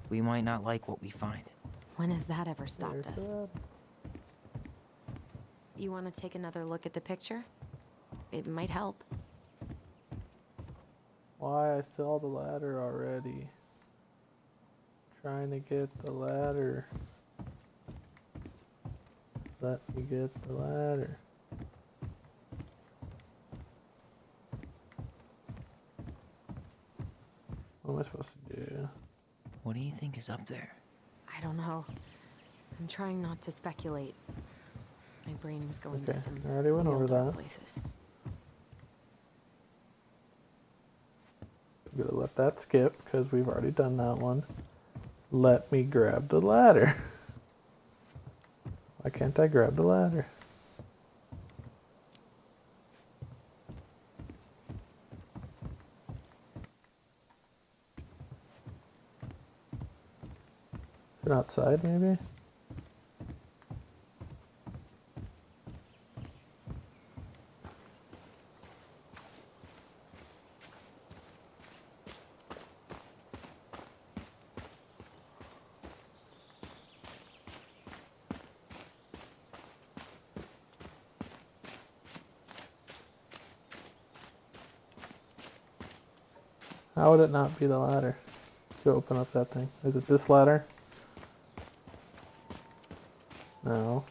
We might not like what we find. When has that ever stopped There's us? that. You want to take another look at the picture? It might help. Why, I saw the ladder already. Trying to get the ladder. Let me get the ladder. What am I supposed to do? What do you think is up there? I don't know. I'm trying not to speculate. My brain was going to Okay, some I already went real over dark that. places. I'm gonna let that skip because we've already done that one. Let me grab the ladder. Why can't I grab the ladder? Is it outside maybe? How would it not be the ladder? To open up that thing. Is it this ladder? No.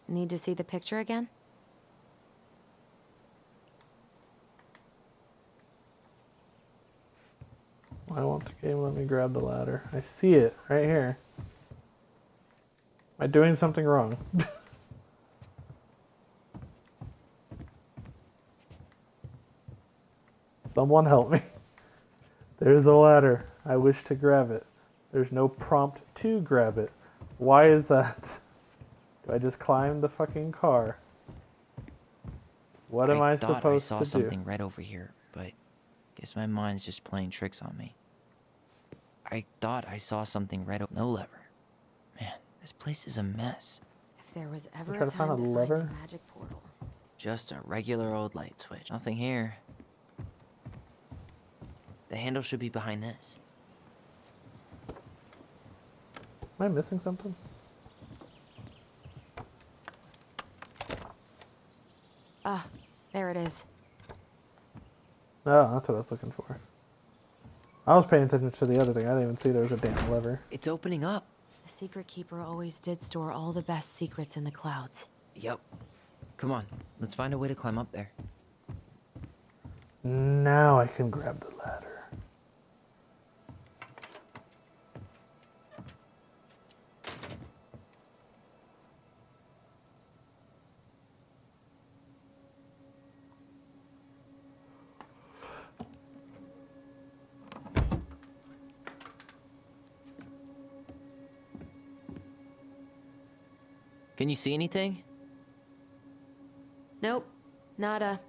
Need to see the picture again? grab the ladder. I see it right here. Am I doing something wrong? Someone help me. There's a ladder. I wish to grab it. There's no prompt to grab it. Why is that? Do I just climb the fucking car? What am I thought I supposed saw to do? something right over here, but guess my mind's just playing tricks on me. I thought I saw something right over. No lever. Man, this place is a mess. If there was ever trying a to find time a to lever? find a magic portal. Just a regular old light switch. Nothing here. The handle should be behind this. Am I missing something? Ah, there it is. Oh, that's what I was looking for. I was paying attention to the other thing. I didn't even see there was a damn lever. It's opening up. The Secret Keeper always did store all the best secrets in the clouds. Yep. Come on, let's find a way to climb up there. Now I can grab the ladder. Can you see anything? Nope, nada.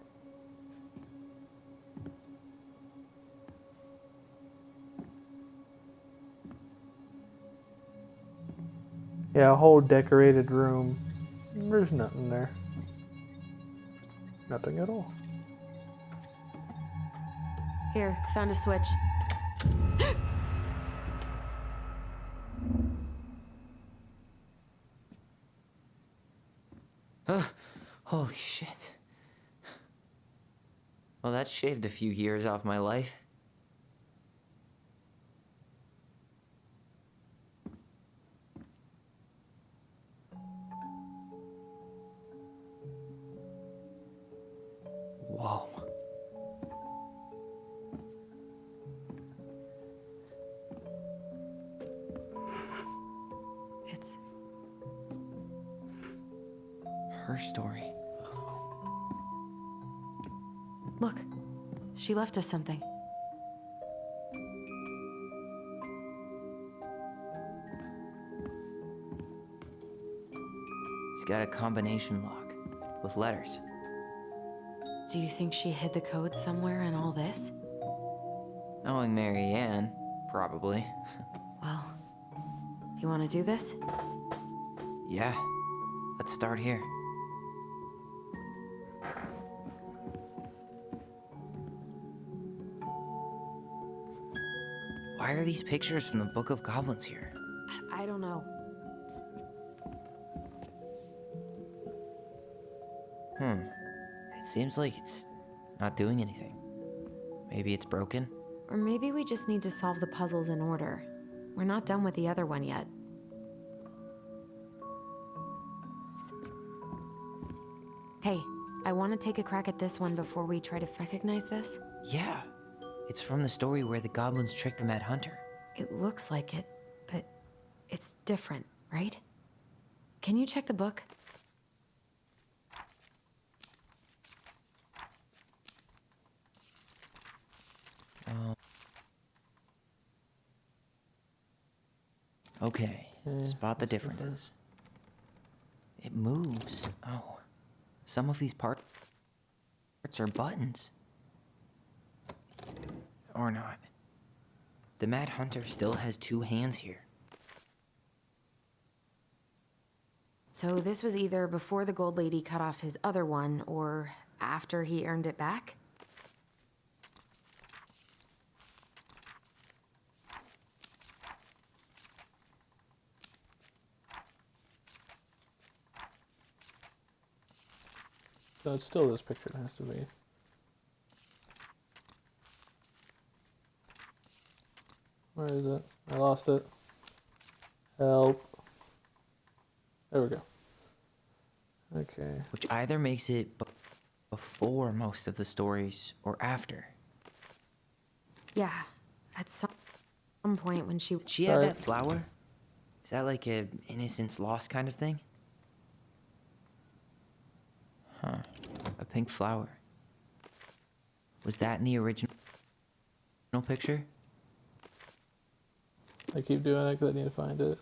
Yeah, a whole decorated room. There's nothing there. Nothing at all. Here, found a switch. Holy shit. Well, that shaved a few years off my life. Whoa. It's Her story. Look, she left us something. It's got a combination lock with letters. Do you think she hid the code somewhere in all this? Knowing Mary Ann, probably. Well, you want to do this? Yeah. Let's start here. Why are these pictures from the Book of Goblins here? I don't know. It seems like it's not doing anything. Maybe it's broken? Or maybe we just need to solve the puzzles in order. We're not done with the other one yet. Hey, I want to take a crack at this one before we try to recognize this. Yeah. It's from the story where the goblins tricked the Mad Hunter. It looks like it, but it's different, right? Can you check the book? Okay, spot the differences. It moves. Oh, some of these parts are buttons. Or not. The Mad Hunter still has two hands here. So this was either before the Gold Lady cut off his other one, or after he earned it back? So it's still this picture it has to be. Where is it? I lost it. Help. There we go. Okay. Which either makes it before most of the stories or after. Yeah, at some some point when she... Did she have Sorry. that flower? Is that like a innocence lost kind of thing? Huh. A pink flower. Was that in the original picture? I keep doing it because I need to find it.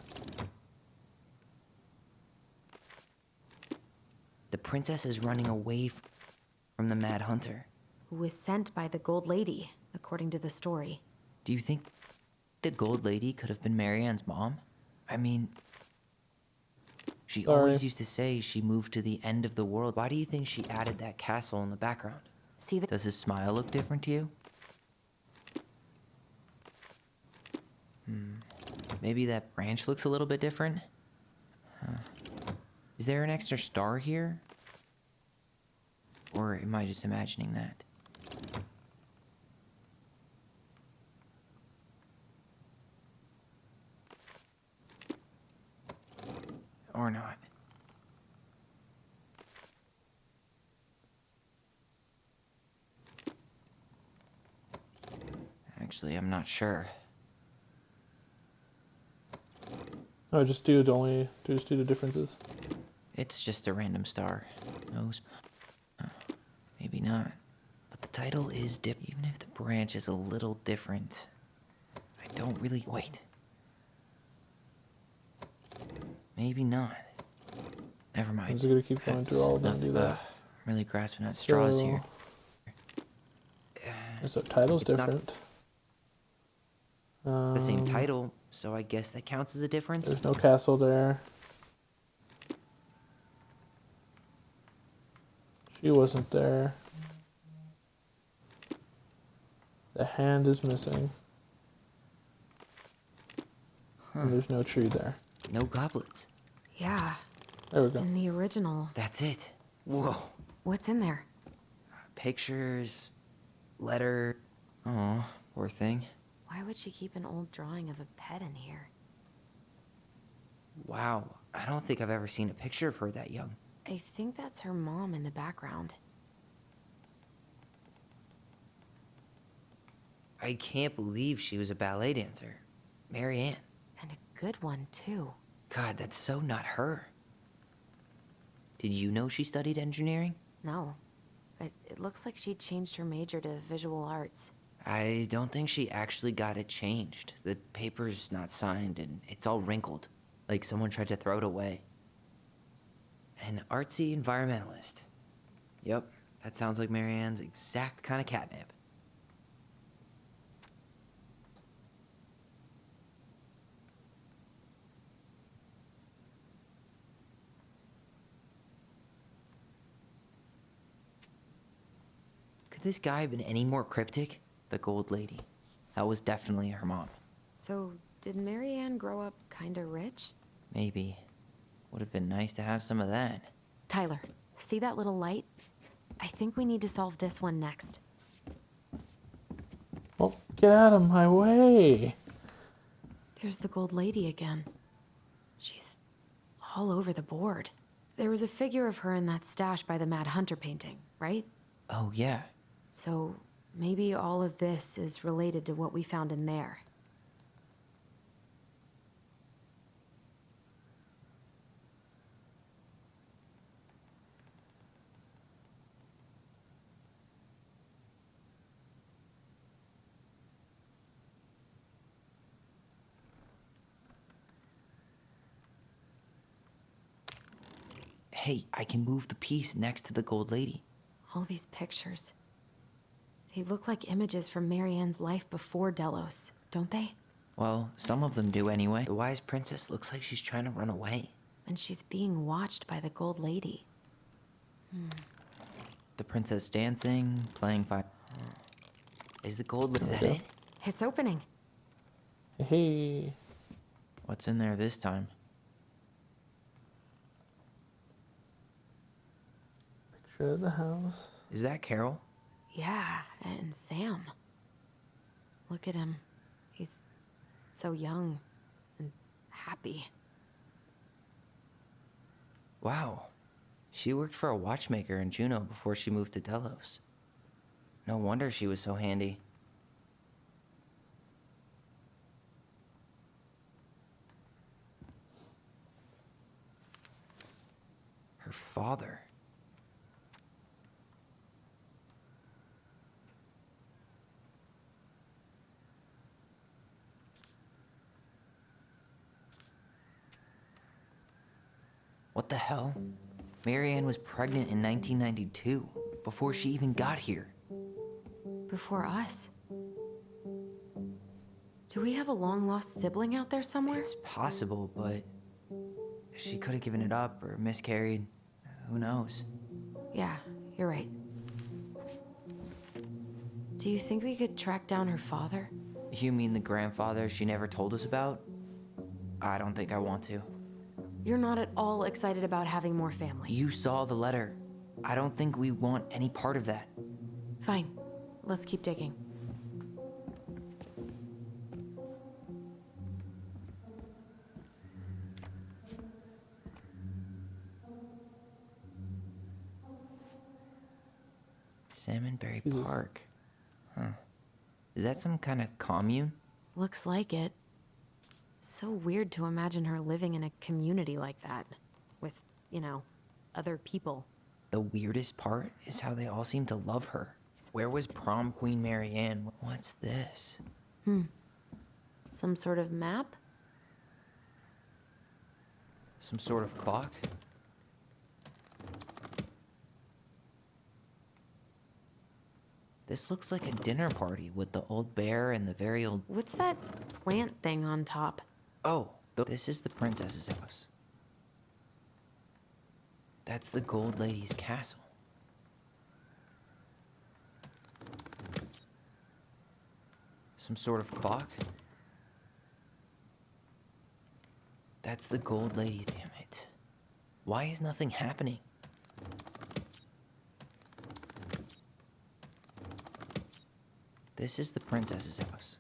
The princess is running away from the Mad Hunter. who was sent by the Gold Lady, according to the story. Do you think the Gold Lady could have been Marianne's mom? I mean, she always used to say she moved to the end of the world. Why do you think she added that castle in the background? See the... Does his smile look different to you? Maybe that branch looks a little bit different? Huh. Is there an extra star here? Or am I just imagining that? Or not. Actually, I'm not sure. Oh, just do the differences. It's just a random star. Maybe not. But the title is different. Even if the branch is a little different, I don't really... Wait. Maybe not. Never I'm mind. just gonna keep going through all of them and do that. I'm really grasping at straws So, here. So title's It's not different. the same title, so I guess that counts as a difference. There's no castle there. She wasn't there. The hand is missing. And there's no tree there. No goblets. Yeah, There we go. in the original. That's it. Whoa. What's in there? Pictures, letter. Oh, poor thing. Why would she keep an old drawing of a pet in here? Wow, I don't think I've ever seen a picture of her that young. I think that's her mom in the background. I can't believe she was a ballet dancer. Marianne. And a good one, too. God, that's so not her. Did you know she studied engineering? No, but it looks like she changed her major to visual arts. I don't think she actually got it changed. The paper's not signed and it's all wrinkled, like someone tried to throw it away. An artsy environmentalist. Yep, that sounds like Marianne's exact kind of catnip. Could this guy have been any more cryptic? The Gold Lady. That was definitely her mom. So, did Marianne grow up kinda rich? Maybe. Would have been nice to have some of that. Tyler, see that little light? I think we need to solve this one next. Well, get out of my way. There's the Gold Lady again. She's all over the board. There was a figure of her in that stash by the Mad Hunter painting, right? Oh, yeah. So, maybe all of this is related to what we found in there. Hey, I can move the piece next to the Gold Lady. All these pictures. They look like images from Marianne's life before Delos, don't they? Well, some of them do anyway. The wise princess looks like she's trying to run away. And she's being watched by the Gold Lady. The princess dancing, playing fire. Is the gold... Is that Okay. it? It's opening. Hey. What's in there this time? Picture of the house. Is that Carol? Yeah, and Sam. Look at him. He's so young and happy. Wow. She worked for a watchmaker in Juneau before she moved to Delos. No wonder she was so handy. Her father. What the hell? Marianne was pregnant in 1992, before she even got here. Before us. Do we have a long-lost sibling out there somewhere? It's possible, but she could have given it up or miscarried. Who knows? Yeah, you're right. Do you think we could track down her father? You mean the grandfather she never told us about? I don't think I want to. You're not at all excited about having more family. You saw the letter. I don't think we want any part of that. Fine. Let's keep digging. Salmonberry Jesus. Park. Huh. Is that some kind of commune? Looks like it. So weird to imagine her living in a community like that. With, other people. The weirdest part is how they all seem to love her. Where was Prom Queen Marianne? What's this? Some sort of map? Some sort of clock? This looks like a dinner party with the old bear and the very old... What's that plant thing on top? Oh, this is the princess's house. That's the Gold Lady's castle. Some sort of clock? That's the Gold Lady, damn it. Why is nothing happening? This is the princess's house.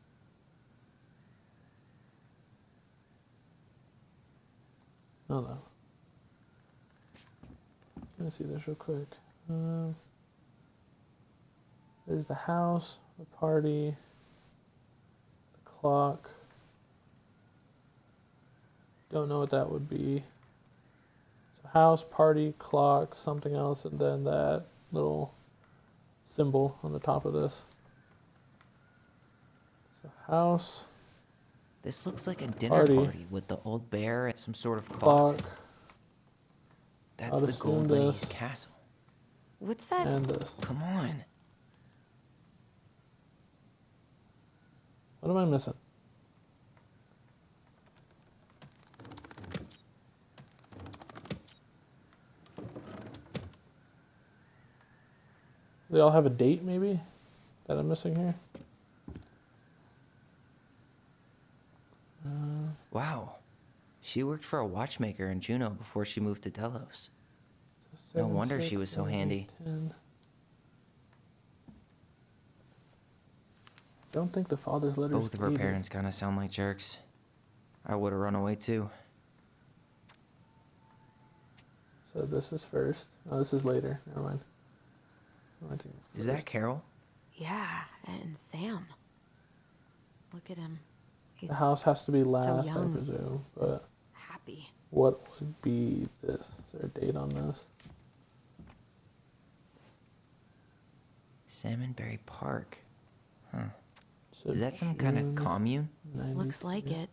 Hold on. Let me see this real quick. There's the house, the party, the clock. Don't know what that would be. So house, party, clock, something else, and then that little symbol on the top of this. So house, This looks like a dinner party with the old bear and some sort of clock. clock, That's I'd the Gold assume Lady's this. castle. What's that? and this. Come on. What am I missing? They all have a date, maybe, that I'm missing here? Wow. She worked for a watchmaker in Juneau before she moved to Delos. No 7, wonder 6, she was so 9, handy. 10. Don't think the father's letters. Both of her either. parents kind of sound like jerks. I would have run away too. So this is first. Oh, this is later. Never mind. I think Is first. that Carol? Yeah, and Sam. Look at him. He's The house has to be last, I young. presume. But happy. what would be this? Is there a date on this? Salmonberry Park. Huh. So Is that some kind of June commune? Looks like 92. it.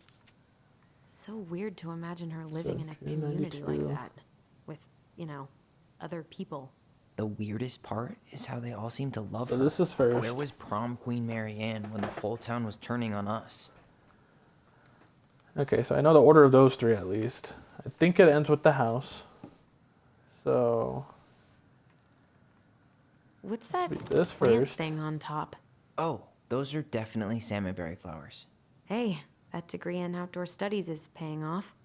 So weird to imagine her living in a June community like 92. that. With, other people. The weirdest part is how they all seem to love So her. this is first. Where was Prom Queen Marianne when the whole town was turning on us? Okay, so I know the order of those three at least. I think it ends with the house. So What's that be this plant first. thing on top? Oh, those are definitely salmonberry flowers. Hey, that degree in outdoor studies is paying off.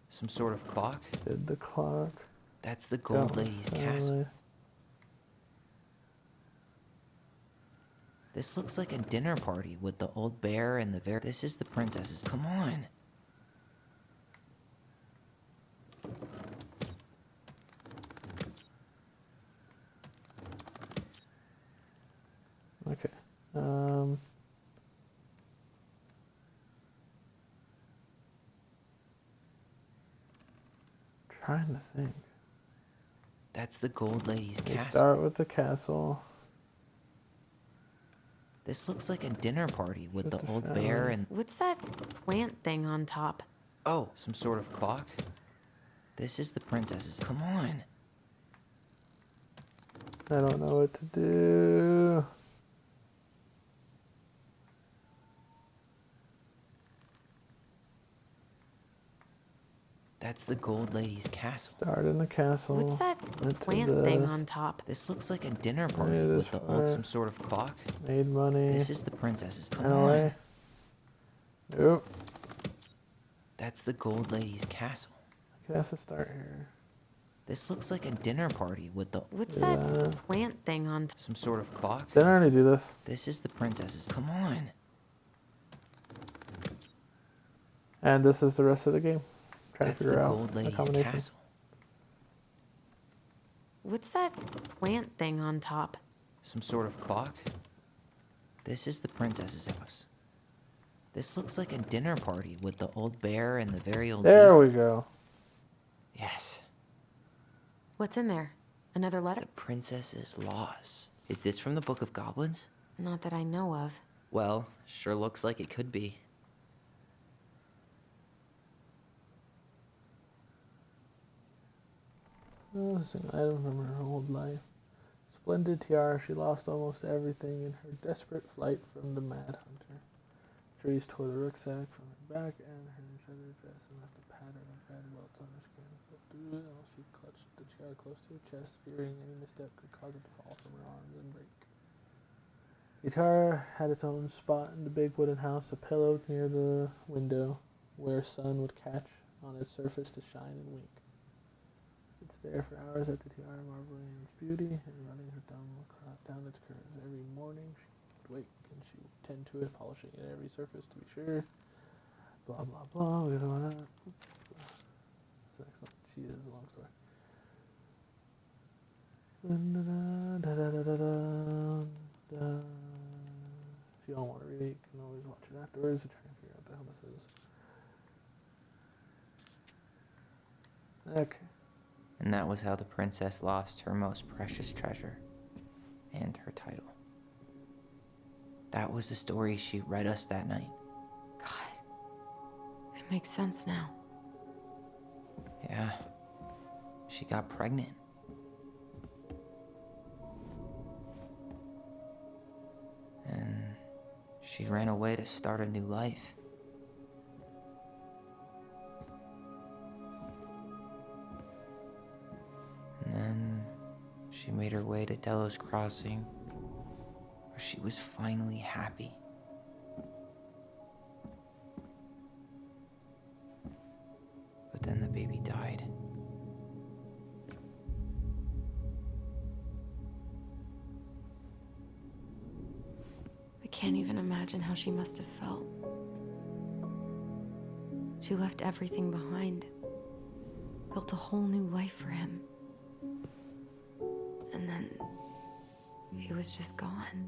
Some sort of clock? Did the clock. That's the Gold Don't Lady's tell castle. me. This looks like a dinner party with the old bear and the very... This is the princess's... Come on. Okay. trying to think. That's the Gold Lady's We castle. start with the castle. This looks like a dinner party with Just the a old shower. bear and... What's that plant thing on top? Oh, some sort of clock? This is the princess's... Come on. I don't know what to do. That's the Gold Lady's castle. Start in the castle. What's that Into plant thing this. on top? This looks like a dinner party Maybe this with the old... far. Some sort of clock? Made money. This is the princess's... Come Ran on. away. Nope. That's the Gold Lady's castle. Okay, has to start here. This looks like a dinner party with the... What's Yeah. that plant thing on top? Some sort of clock? Didn't I already do this? This is the princess's... Come on. And this is the rest of the game. Trying That's to figure the out Gold the Lady's combination. castle. What's that plant thing on top? Some sort of clock? This is the princess's house. This looks like a dinner party with the old bear and the very old... There beef. we go. Yes. What's in there? Another letter? The princess's laws. Is this from the Book of Goblins? Not that I know of. Well, sure looks like it could be. Oh, single item from her old life. Splendid tiara, she lost almost everything in her desperate flight from the Mad Hunter. Trees tore the rucksack from her back and her feathered dress and left a pattern of red welts on her skin. But through it all, she clutched the tiara close to her chest, fearing any misstep could cause it to fall from her arms and break. The tiara had its own spot in the big wooden house, a pillow near the window where sun would catch on its surface to shine and wink. It's there for hours at the tiara, marveling in its beauty and running her thumb down its curves. Every morning she would wake and she would tend to it, polishing it every surface to be sure. Blah blah blah. We don't wanna. That's excellent. She is a long story. If you don't want to read it, you can always watch it afterwards to try and figure out what the hell this is. Okay. And that was how the princess lost her most precious treasure and her title. That was the story she read us that night. God. It makes sense now. Yeah. She got pregnant. And she ran away to start a new life. And then she made her way to Delos Crossing, where she was finally happy. But then the baby died. I can't even imagine how she must have felt. She left everything behind, built a whole new life for him. And then he was just gone.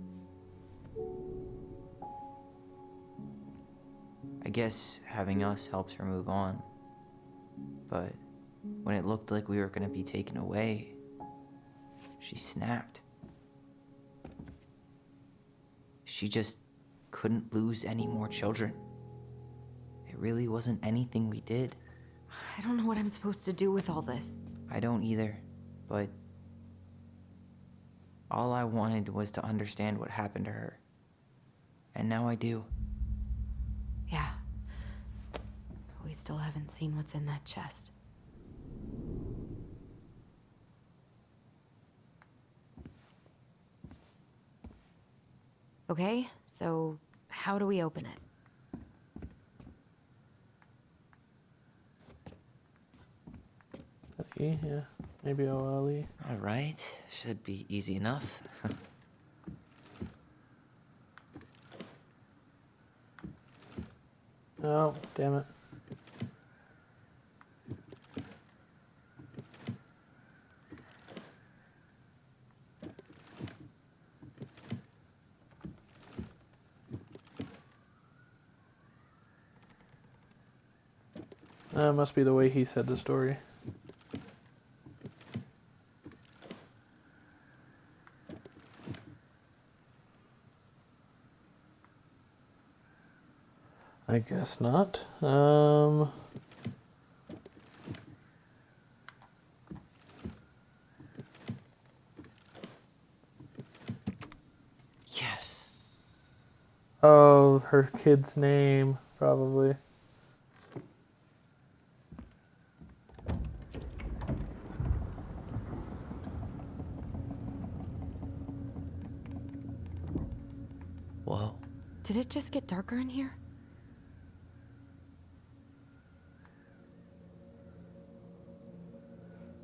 I guess having us helped her move on. But when it looked like we were gonna be taken away, she snapped. She just couldn't lose any more children. It really wasn't anything we did. I don't know what I'm supposed to do with all this. I don't either, but all I wanted was to understand what happened to her. And now I do. Yeah. We still haven't seen what's in that chest. Okay, so how do we open it? E, yeah. Maybe OLE. Alright, should be easy enough. Oh, damn it. Must be the way he said the story. I guess not. Yes. Oh, her kid's name, probably. Whoa. Did it just get darker in here?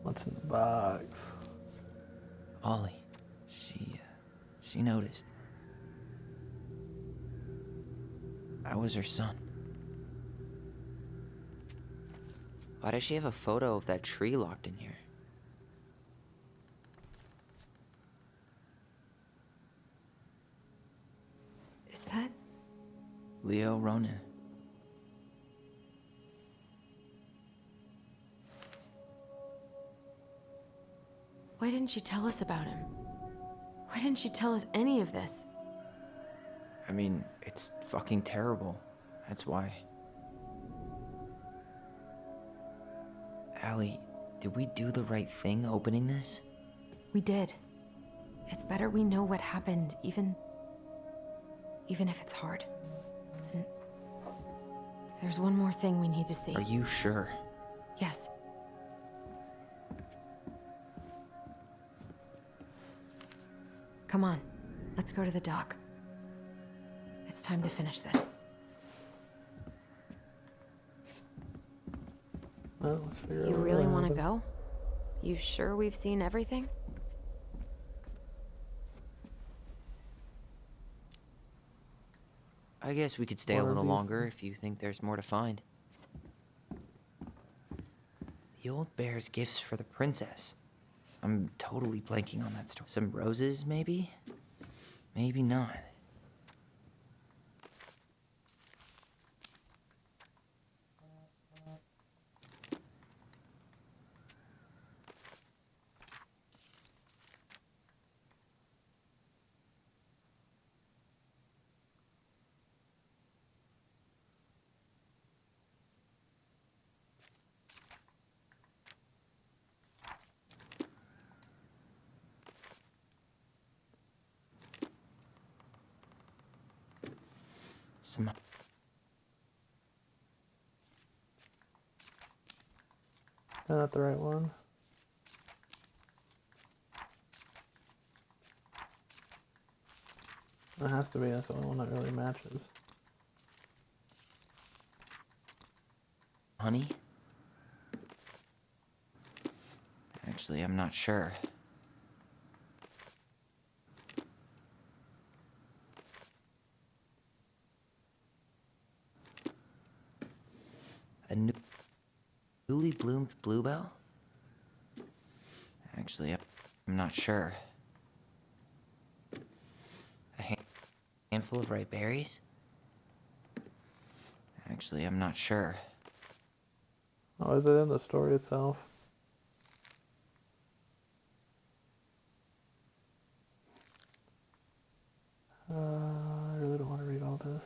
What's in the box? Ollie. She noticed. I was her son. Why does she have a photo of that tree locked in here? Is that... Leo Ronan. Why didn't she tell us about him? Why didn't she tell us any of this? I mean, it's fucking terrible. That's why. Allie, did we do the right thing opening this? We did. It's better we know what happened, even if it's hard. And there's one more thing we need to see. Are you sure? Yes. Come on, let's go to the dock. It's time to finish this. Well, let's figure You out really what want to happened. go? You sure we've seen everything? I guess we could stay What a are little these longer if you think there's more to find. The old bear's gifts for the princess. I'm totally blanking on that story. Some roses, maybe? Maybe not. Some... Not the right one. It has to be. That's the only one that really matches. honey? Actually, I'm not sure. A newly bloomed bluebell? Actually, I'm not sure. A handful of ripe berries? Actually, I'm not sure. Oh, is it in the story itself? I really don't want to read all this.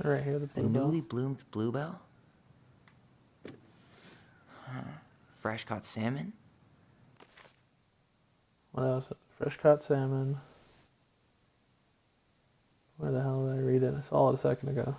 Right here, the A bluebell. newly bloomed bluebell? Huh. Fresh caught salmon? What else? Fresh caught salmon. Where the hell did I read it? I saw it a second ago.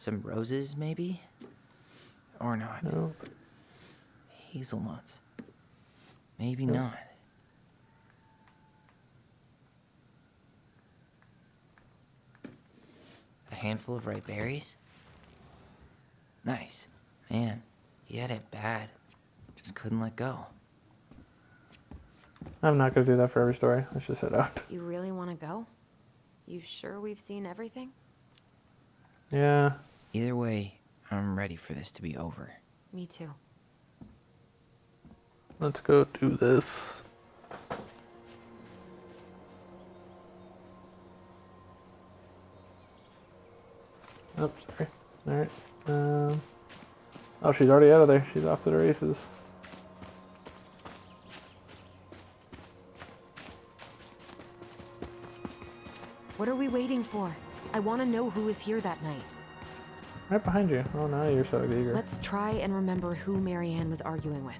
Some roses, maybe? Or not. No. Hazelnuts. Maybe not. A handful of ripe berries? Nice. Man, he had it bad. Just couldn't let go. I'm not gonna do that for every story. Let's just head out. You really want to go? You sure we've seen everything? Yeah. Either way, I'm ready for this to be over. Me too. Let's go do this. Oops, sorry. Alright. Oh, she's already out of there. She's off to the races. What are we waiting for? I want to know who was here that night. Right behind you. Oh, now you're so eager. Let's try and remember who Marianne was arguing with.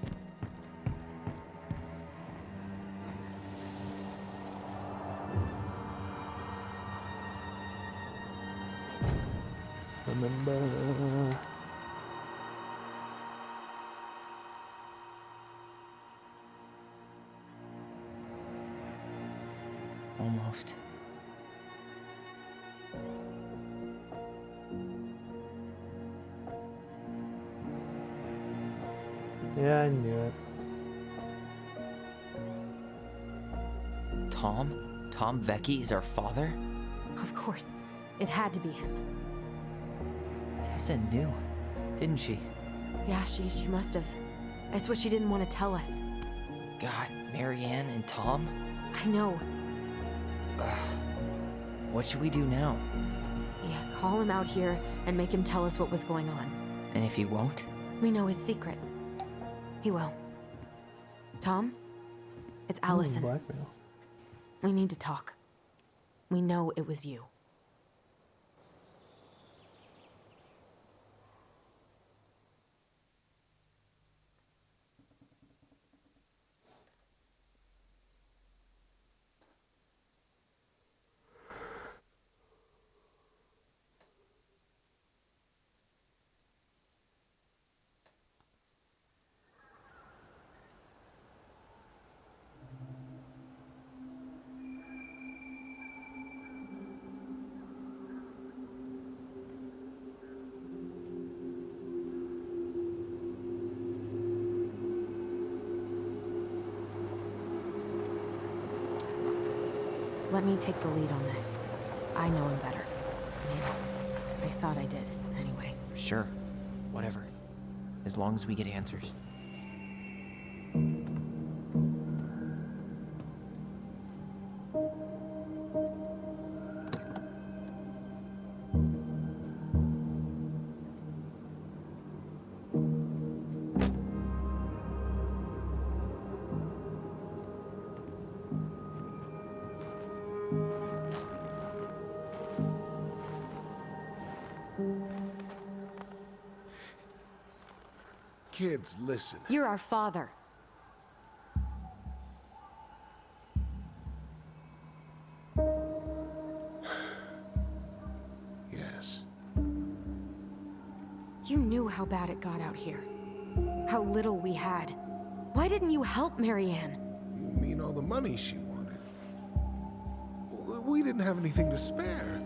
Remember. Almost. Yeah, I knew it. Tom? Tom Vecchi is our father? Of course. It had to be him. Tessa knew, didn't she? Yeah, she must have. It's what she didn't want to tell us. God, Marianne and Tom? I know. What should we do now? Yeah, call him out here and make him tell us what was going on. And if he won't? We know his secret. He will. Tom? It's Allison. Blackmail. We need to talk. We know it was you. Let me take the lead on this. I know him better. I thought I did, anyway. Sure. Whatever. As long as we get answers. Kids, listen. You're our father. Yes. You knew how bad it got out here. How little we had. Why didn't you help Marianne? You mean all the money she wanted? We didn't have anything to spare.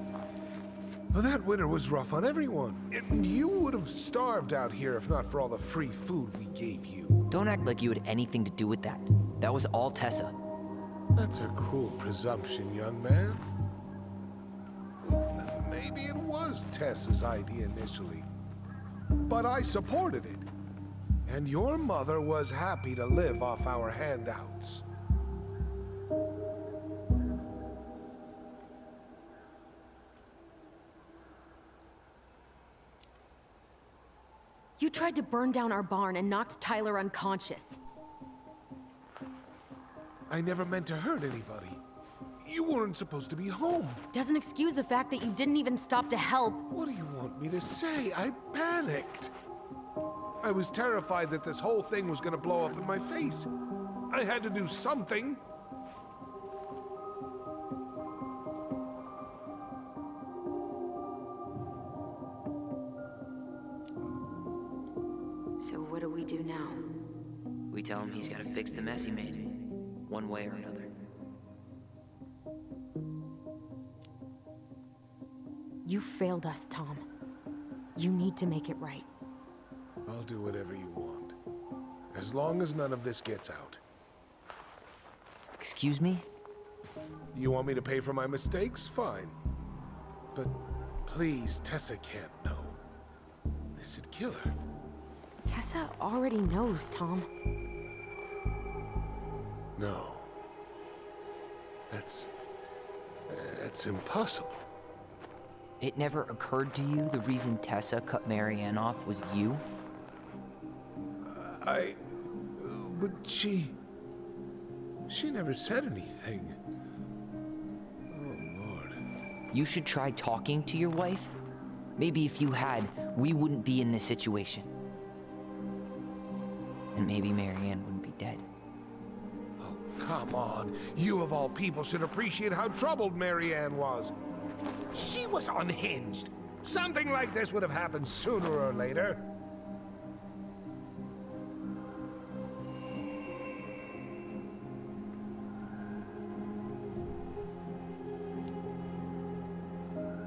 Well, that winter was rough on everyone. And you would have starved out here if not for all the free food we gave you. Don't act like you had anything to do with that. That was all Tessa. That's a cruel presumption, young man. Maybe it was Tessa's idea initially. But I supported it. And your mother was happy to live off our handouts. You tried to burn down our barn and knocked Tyler unconscious. I never meant to hurt anybody. You weren't supposed to be home. Doesn't excuse the fact that you didn't even stop to help. What do you want me to say? I panicked. I was terrified that this whole thing was gonna blow up in my face. I had to do something. So what do we do now? We tell him he's gotta fix the mess he made, one way or another. You failed us, Tom. You need to make it right. I'll do whatever you want. As long as none of this gets out. Excuse me? You want me to pay for my mistakes? Fine. But please, Tessa can't know. This'd kill her. Tessa already knows, Tom. No. That's impossible. It never occurred to you the reason Tessa cut Marianne off was you? But she never said anything. Oh, Lord. You should try talking to your wife. Maybe if you had, we wouldn't be in this situation. And maybe Marianne wouldn't be dead. Oh, come on. You of all people should appreciate how troubled Marianne was. She was unhinged. Something like this would have happened sooner or later.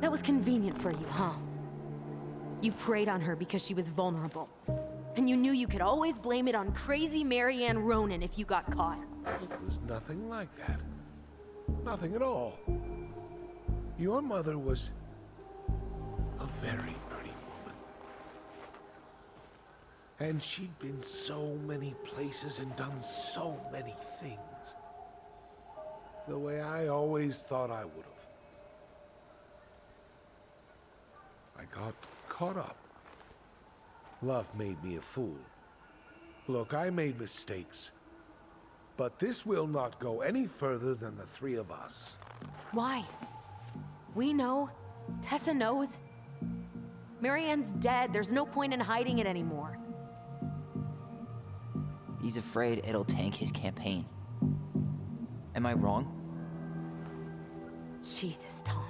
That was convenient for you, huh? You preyed on her because she was vulnerable. And you knew you could always blame it on crazy Marianne Ronan if you got caught. It was nothing like that. Nothing at all. Your mother was a very pretty woman. And she'd been so many places and done so many things. The way I always thought I would have. I got caught up. Love made me a fool. Look, I made mistakes. But this will not go any further than the three of us. Why? We know. Tessa knows. Marianne's dead. There's no point in hiding it anymore. He's afraid it'll tank his campaign. Am I wrong? Jesus, Tom.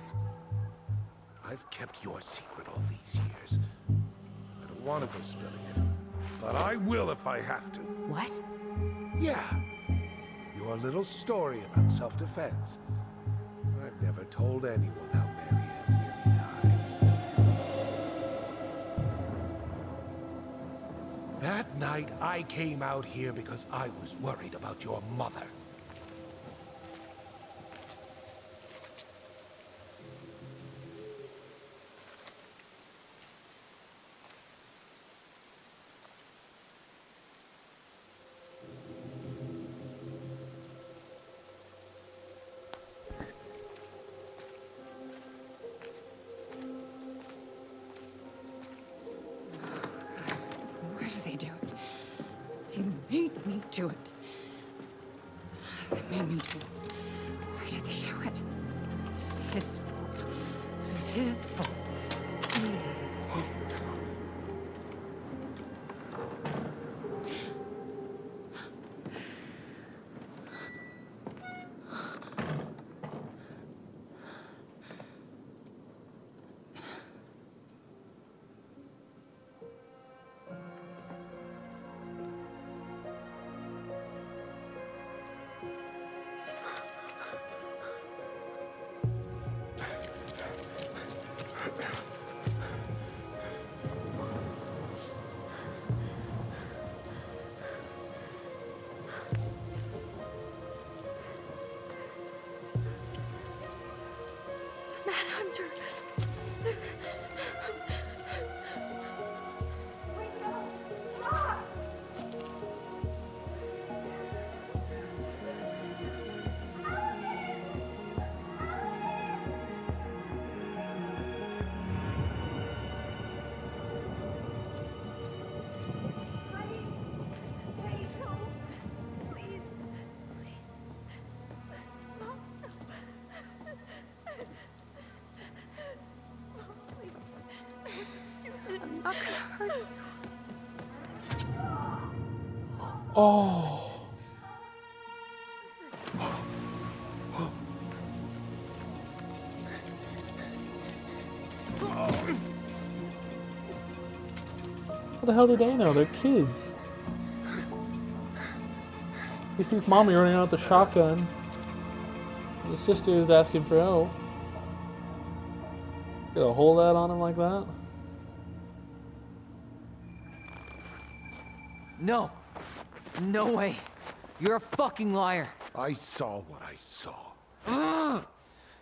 I've kept your secret all these years. I don't want to go spilling it. But I will if I have to. What? Yeah. Your little story about self-defense. I've never told anyone how Marianne really died. That night, I came out here because I was worried about your mother. Why do they do it? They made me do it. They made me do it. Why did they do it? This is his fault. This is his fault. Manhunter. I'm not gonna hurt you. Oh. What the hell do they know? They're kids. He sees mommy running out with the shotgun. And his sister is asking for help. Get a hold out on him like that? No. No way. You're a fucking liar. I saw what I saw. Ugh!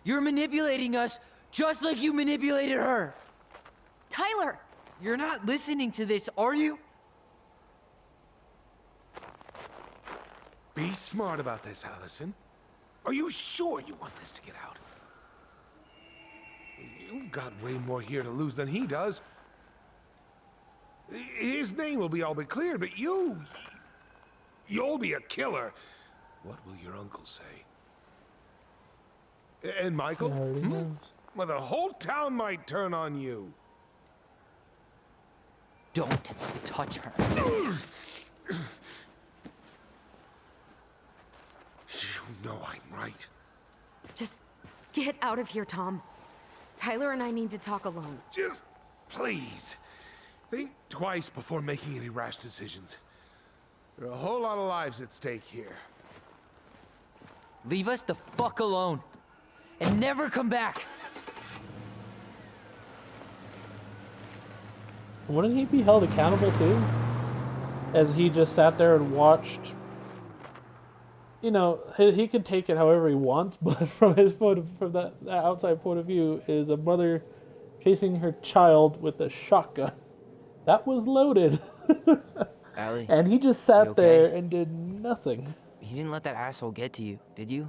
You're manipulating us just like you manipulated her. Tyler! You're not listening to this, are you? Be smart about this, Allison. Are you sure you want this to get out? You've got way more here to lose than he does. His name will be all but cleared, but you'll be a killer. What will your uncle say? And Michael? He already knows. Well, the whole town might turn on you. Don't touch her. You know I'm right. Just get out of here, Tom. Tyler and I need to talk alone. Just please, think twice before making any rash decisions. There are a whole lot of lives at stake here. Leave us the fuck alone. And never come back. Wouldn't he be held accountable too? As he just sat there and watched. You know, he can take it however he wants, but from his point of, from that outside point of view, is a mother chasing her child with a shotgun. That was loaded. Allie, and he just sat you okay? there and did nothing. You didn't let that asshole get to you, did you?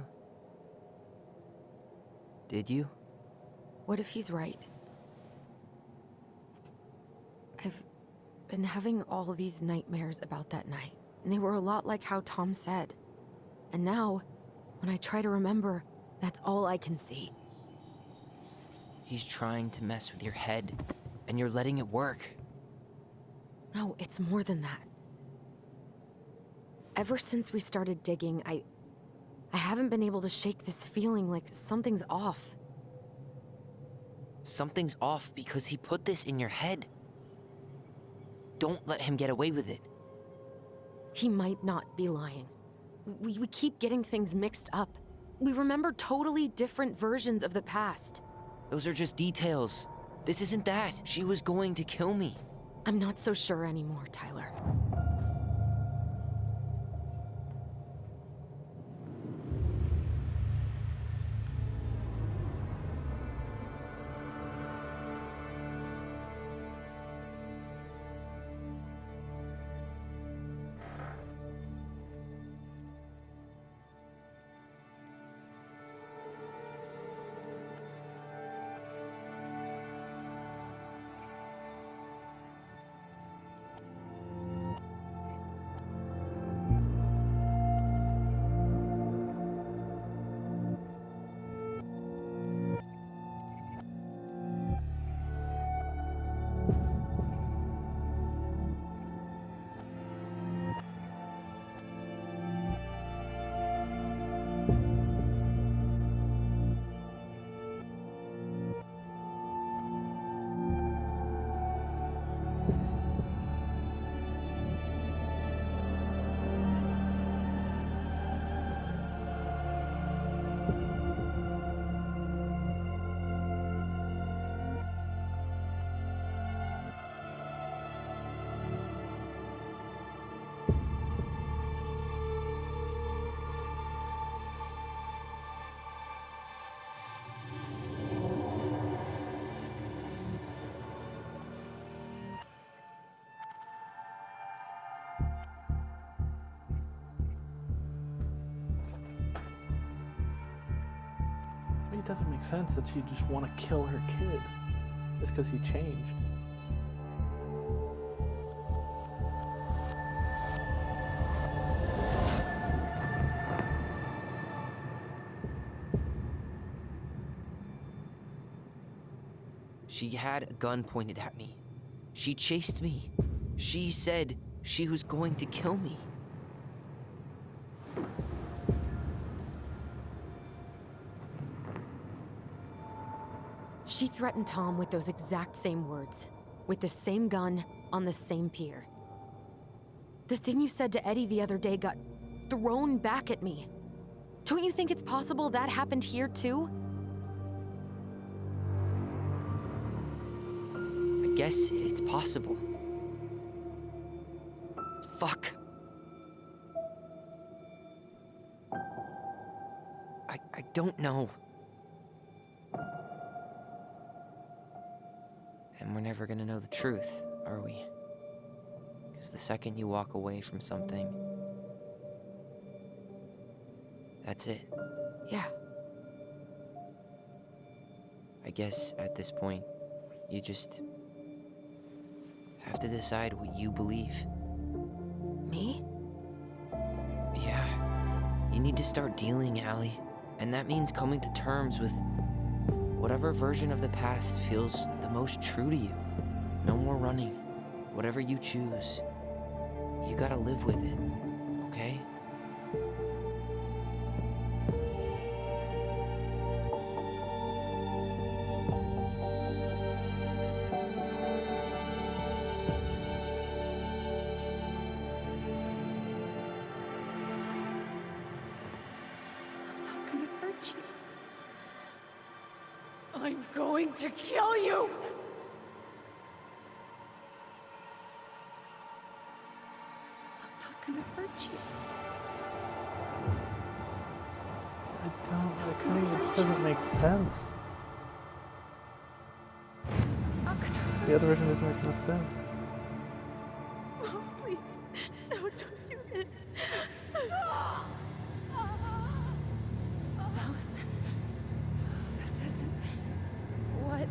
Did you? What if he's right? I've been having all these nightmares about that night, and they were a lot like how Tom said. And now, when I try to remember, that's all I can see. He's trying to mess with your head, and you're letting it work. No, it's more than that. Ever since we started digging, I haven't been able to shake this feeling like something's off. Something's off because he put this in your head. Don't let him get away with it. He might not be lying. We keep getting things mixed up. We remember totally different versions of the past. Those are just details. This isn't that. She was going to kill me. I'm not so sure anymore, Tyler. It doesn't make sense that she'd just want to kill her kid just because he changed. She had a gun pointed at me. She chased me. She said she was going to kill me. She threatened Tom with those exact same words. with the same gun on the same pier. The thing you said to Eddie the other day got thrown back at me. Don't you think it's possible that happened here too? I guess it's possible. Fuck. I don't know. And we're never gonna know the truth, are we? Because the second you walk away from something, that's it. Yeah. I guess at this point, you just have to decide what you believe. Me? Yeah. You need to start dealing, Allie. And that means coming to terms with whatever version of the past feels the most true to you. No more running. Whatever you choose, you gotta live with it, okay? I'm not gonna hurt you. I'm going to kill you! I'm not gonna hurt you. It doesn't make sense. I'm not gonna hurt The other version doesn't make no sense. you. Please, no, don't do this. Allison, this isn't what...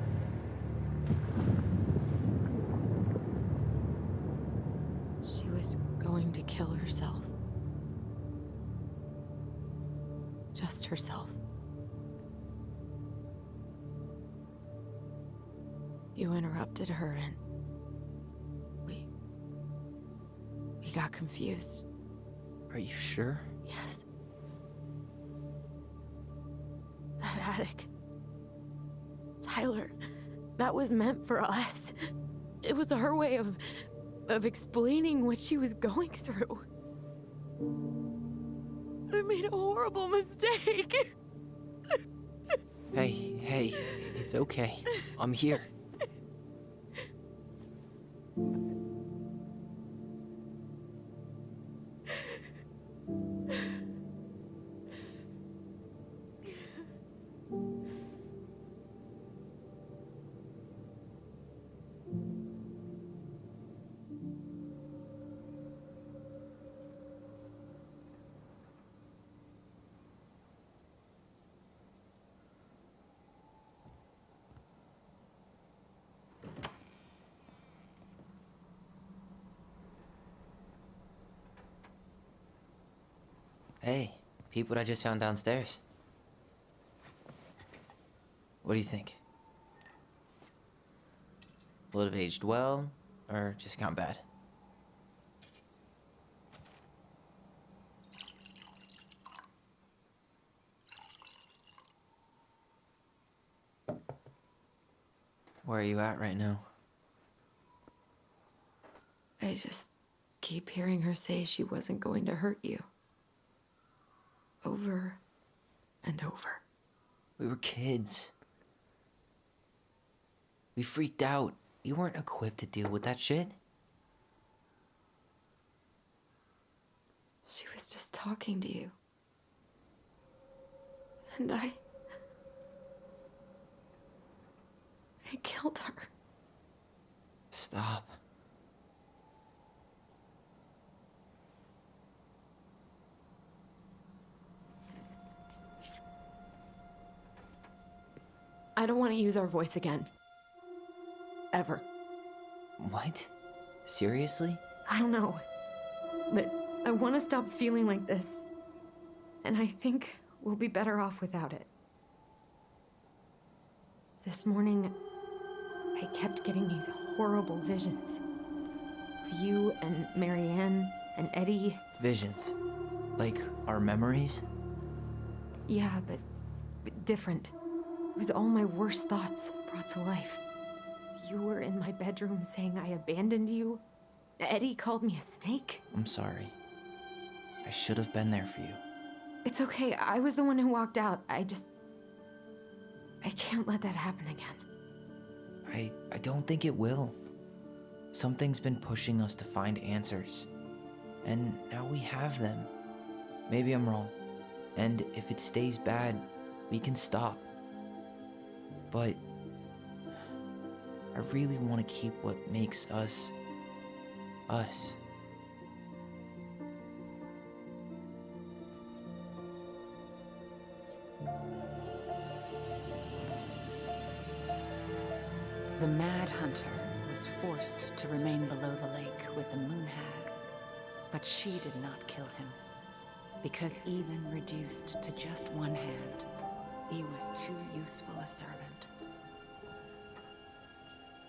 She was going to kill herself. Just herself. You interrupted her and we got confused. Are you sure? Yes. That attic. Tyler, that was meant for us. It was her way of explaining what she was going through. I made a horrible mistake. Hey, it's okay. I'm here. Hey, peep what I just found downstairs. What do you think? Will it have aged well, or just gone bad? Where are you at right now? I just keep hearing her say she wasn't going to hurt you. Over and over. We were kids. We freaked out. You weren't equipped to deal with that shit. She was just talking to you. And I killed her. Stop. I don't want to use our voice again. Ever. What? Seriously? I don't know. But I want to stop feeling like this. And I think we'll be better off without it. This morning, I kept getting these horrible visions. Of you and Marianne and Eddie. Visions. Like our memories? Yeah, but different. It was all my worst thoughts brought to life. You were in my bedroom saying I abandoned you. Eddie called me a snake. I'm sorry. I should have been there for you. It's okay. I was the one who walked out. I can't let that happen again. I don't think it will. Something's been pushing us to find answers. And now we have them. Maybe I'm wrong. And if it stays bad, we can stop. But I really want to keep what makes us, us. The Mad Hunter was forced to remain below the lake with the Moon Hag, but she did not kill him, because even reduced to just one hand, he was too useful a servant.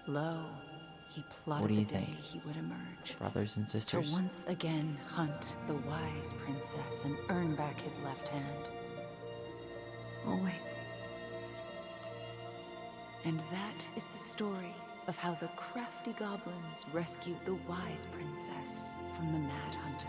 Lo, he plotted What do you the day think? he would emerge. Brothers and To sisters? once again hunt the wise princess and earn back his left hand. Always. And that is the story of how the crafty goblins rescued the wise princess from the Mad Hunter.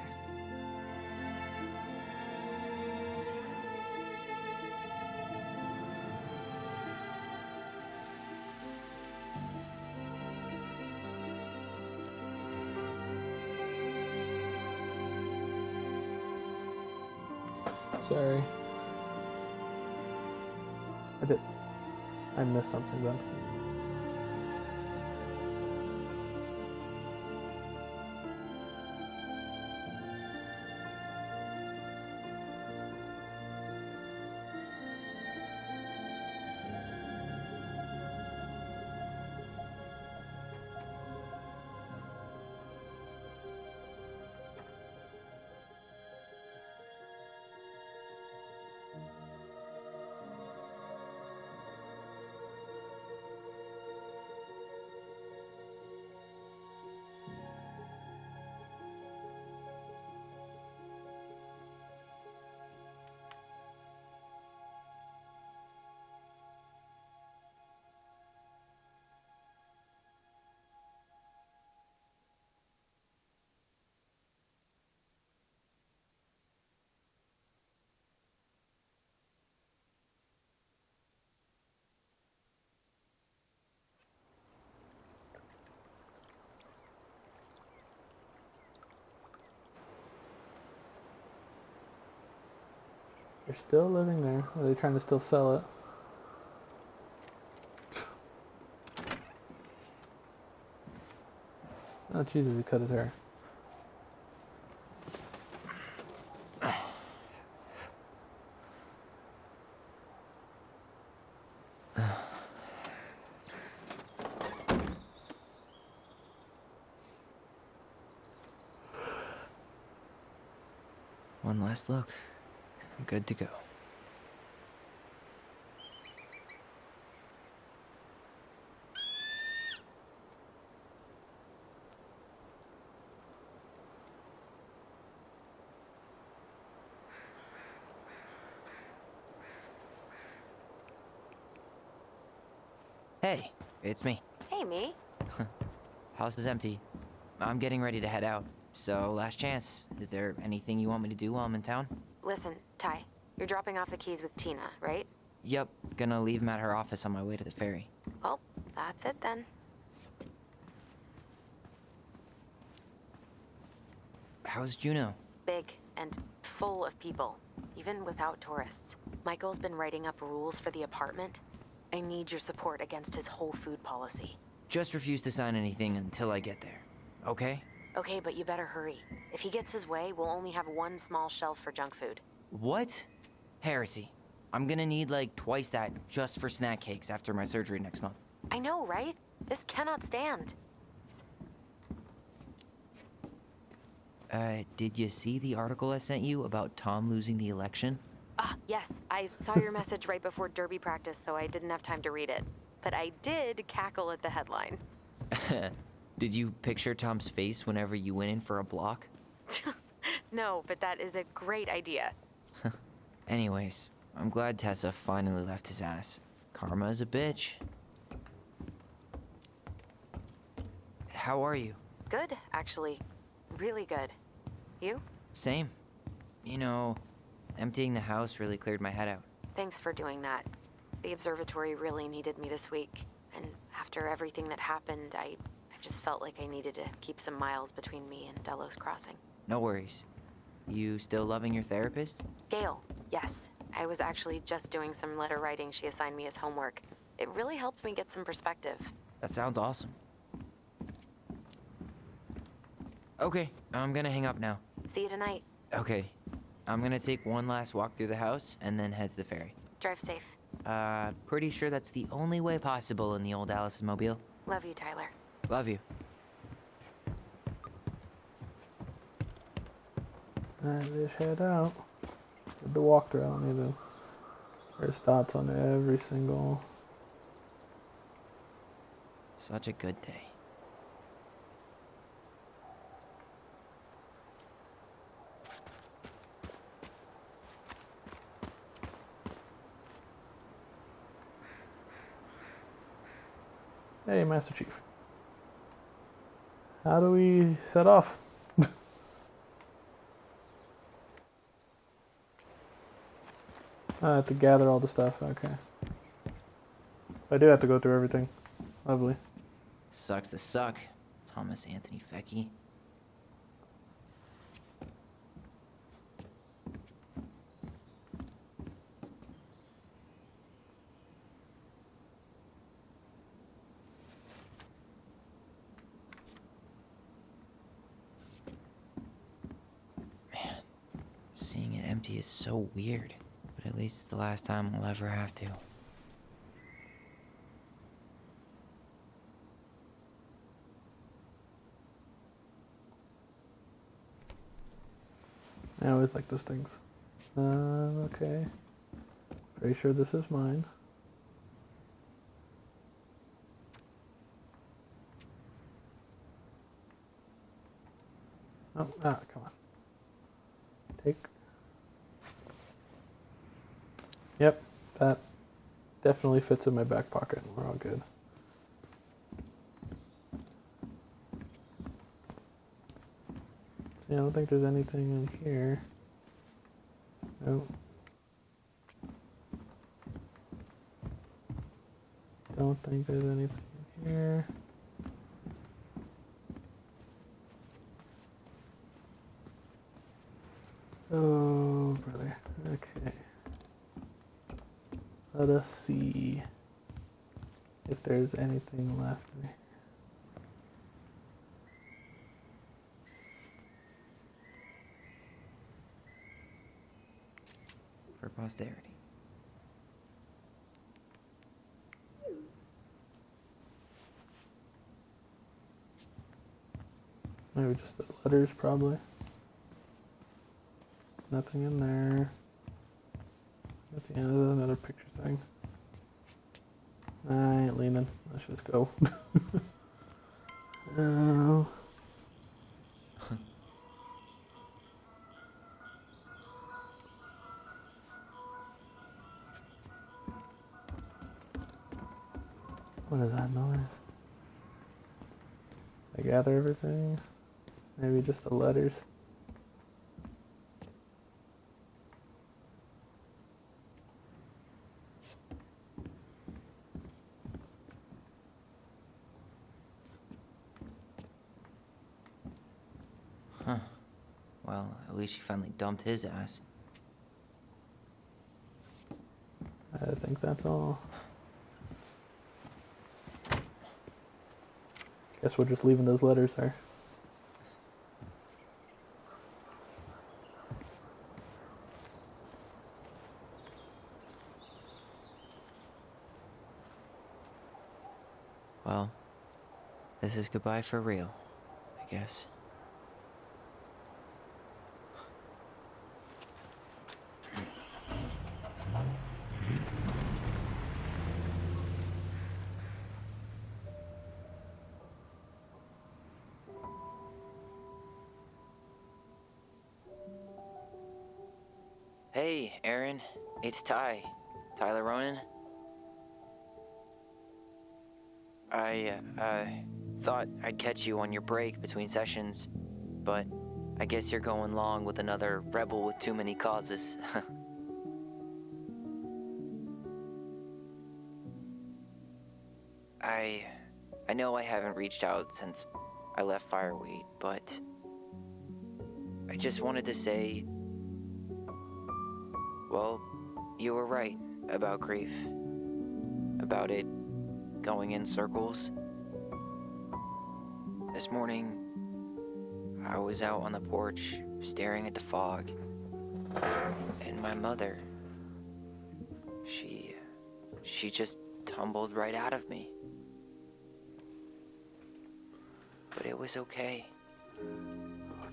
Sorry. I missed something then. They're still living there. Are they trying to still sell it? Oh, Jesus, he cut his hair. One last look. Good to go. Hey, it's me. Hey, me. House is empty. I'm getting ready to head out. So, last chance. Is there anything you want me to do while I'm in town? Listen, Ty, you're dropping off the keys with Tina, right? Yep, gonna leave 'em at her office on my way to the ferry. Well, that's it then. How's Juno? Big and full of people, even without tourists. Michael's been writing up rules for the apartment. I need your support against his whole food policy. Just refuse to sign anything until I get there. Okay? Okay, but you better hurry. If he gets his way, we'll only have one small shelf for junk food. What? Heresy. I'm gonna need like twice that just for snack cakes after my surgery next month. I know, right? This cannot stand. Did you see the article I sent you about Tom losing the election? Ah, yes. I saw your message right before derby practice, so I didn't have time to read it. But I did cackle at the headline. Did you picture Tom's face whenever you went in for a block? No, but that is a great idea. Anyways, I'm glad Tessa finally left his ass. Karma is a bitch. How are you? Good, actually. Really good. You? Same. You know, emptying the house really cleared my head out. Thanks for doing that. The observatory really needed me this week. And after everything that happened, I just felt like I needed to keep some miles between me and Delos Crossing. No worries. You still loving your therapist? Gail, yes. I was actually just doing some letter writing she assigned me as homework. It really helped me get some perspective. That sounds awesome. Okay, I'm gonna hang up now. See you tonight. Okay, I'm gonna take one last walk through the house and then head to the ferry. Drive safe. Pretty sure that's the only way possible in the old Allison Mobile. Love you, Tyler. Love you. Alright, let's head out. Did the walkthrough. I don't need to. There's dots on every single. Such a good day. Hey, Master Chief. How do we set off? I have to gather all the stuff. Okay. I do have to go through everything. Lovely. Sucks to suck, Thomas Anthony Fecky. Man, seeing it empty is so weird, but at least it's the last time I'll ever have to. I always like those things. Okay. Pretty sure this is mine. Oh, come on. Take. Yep, that definitely fits in my back pocket. We're all good. See, I don't think there's anything in here. Nope. Don't think there's anything in here. Oh, brother. Okay. Let us see if there's anything left in here. For posterity. Maybe just the letters, probably. Nothing in there. At the end of another picture thing. I ain't leaning. Let's just go. Oh. What is that noise? I gather everything. Maybe just the letters. Huh. Well, at least she finally dumped his ass. I think that's all. Guess we're just leaving those letters there. Well, this is goodbye for real, I guess. Hey, Aaron. It's Ty. Tyler Ronan. thought I'd catch you on your break between sessions, but I guess you're going long with another rebel with too many causes. I know I haven't reached out since I left Fireweed, but I just wanted to say, well, you were right about grief. About it going in circles. This morning, I was out on the porch staring at the fog, and my mother, she just tumbled right out of me. But it was okay.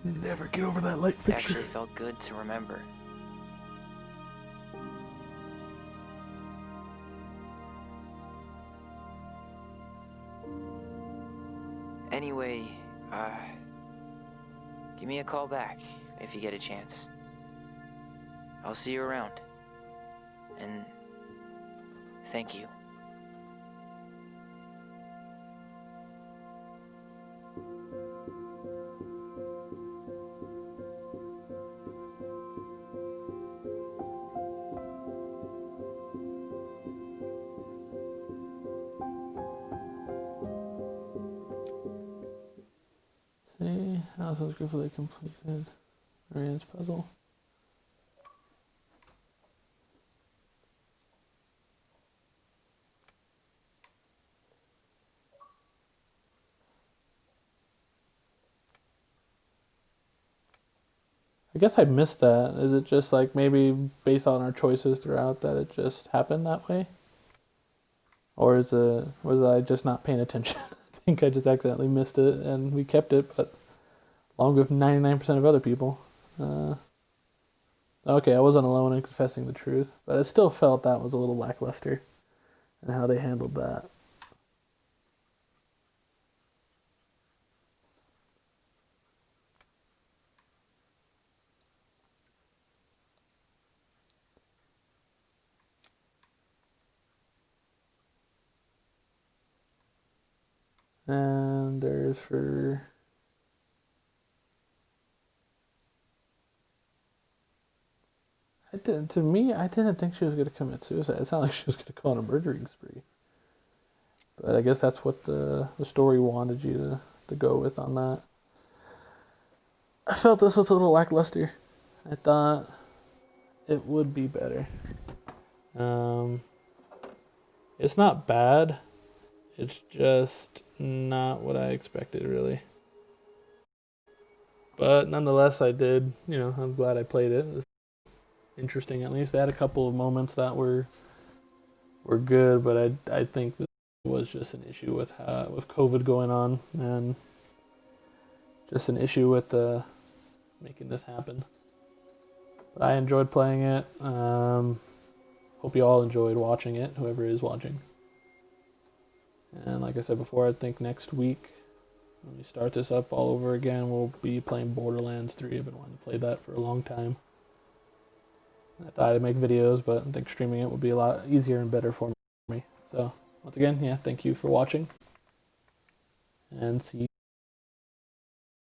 Never get over that light It picture. actually felt good to remember. Anyway, give me a call back if you get a chance. I'll see you around. And thank you. See, Allison's gratefully completed Marianne's puzzle. I guess I missed that. Is it just like maybe based on our choices throughout that it just happened that way? Or was I just not paying attention? I think I just accidentally missed it and we kept it, but along with 99% of other people. Okay, I wasn't alone in confessing the truth, but I still felt that was a little lackluster in how they handled that. And there's for... I didn't think she was going to commit suicide. It sounded like she was going to go on a murdering spree. But I guess that's what the story wanted you to go with on that. I felt this was a little lackluster. I thought it would be better. It's not bad. It's just not what I expected, really. But nonetheless, I did, I'm glad I played it. It was interesting, at least. They had a couple of moments that were good, but I think this was just an issue with COVID going on, and just an issue with making this happen. But I enjoyed playing it. Hope you all enjoyed watching it, whoever is watching. And like I said before, I think next week, when we start this up all over again, we'll be playing Borderlands 3. I've been wanting to play that for a long time. I thought I'd make videos, but I think streaming it would be a lot easier and better for me. So, once again, thank you for watching. And see you.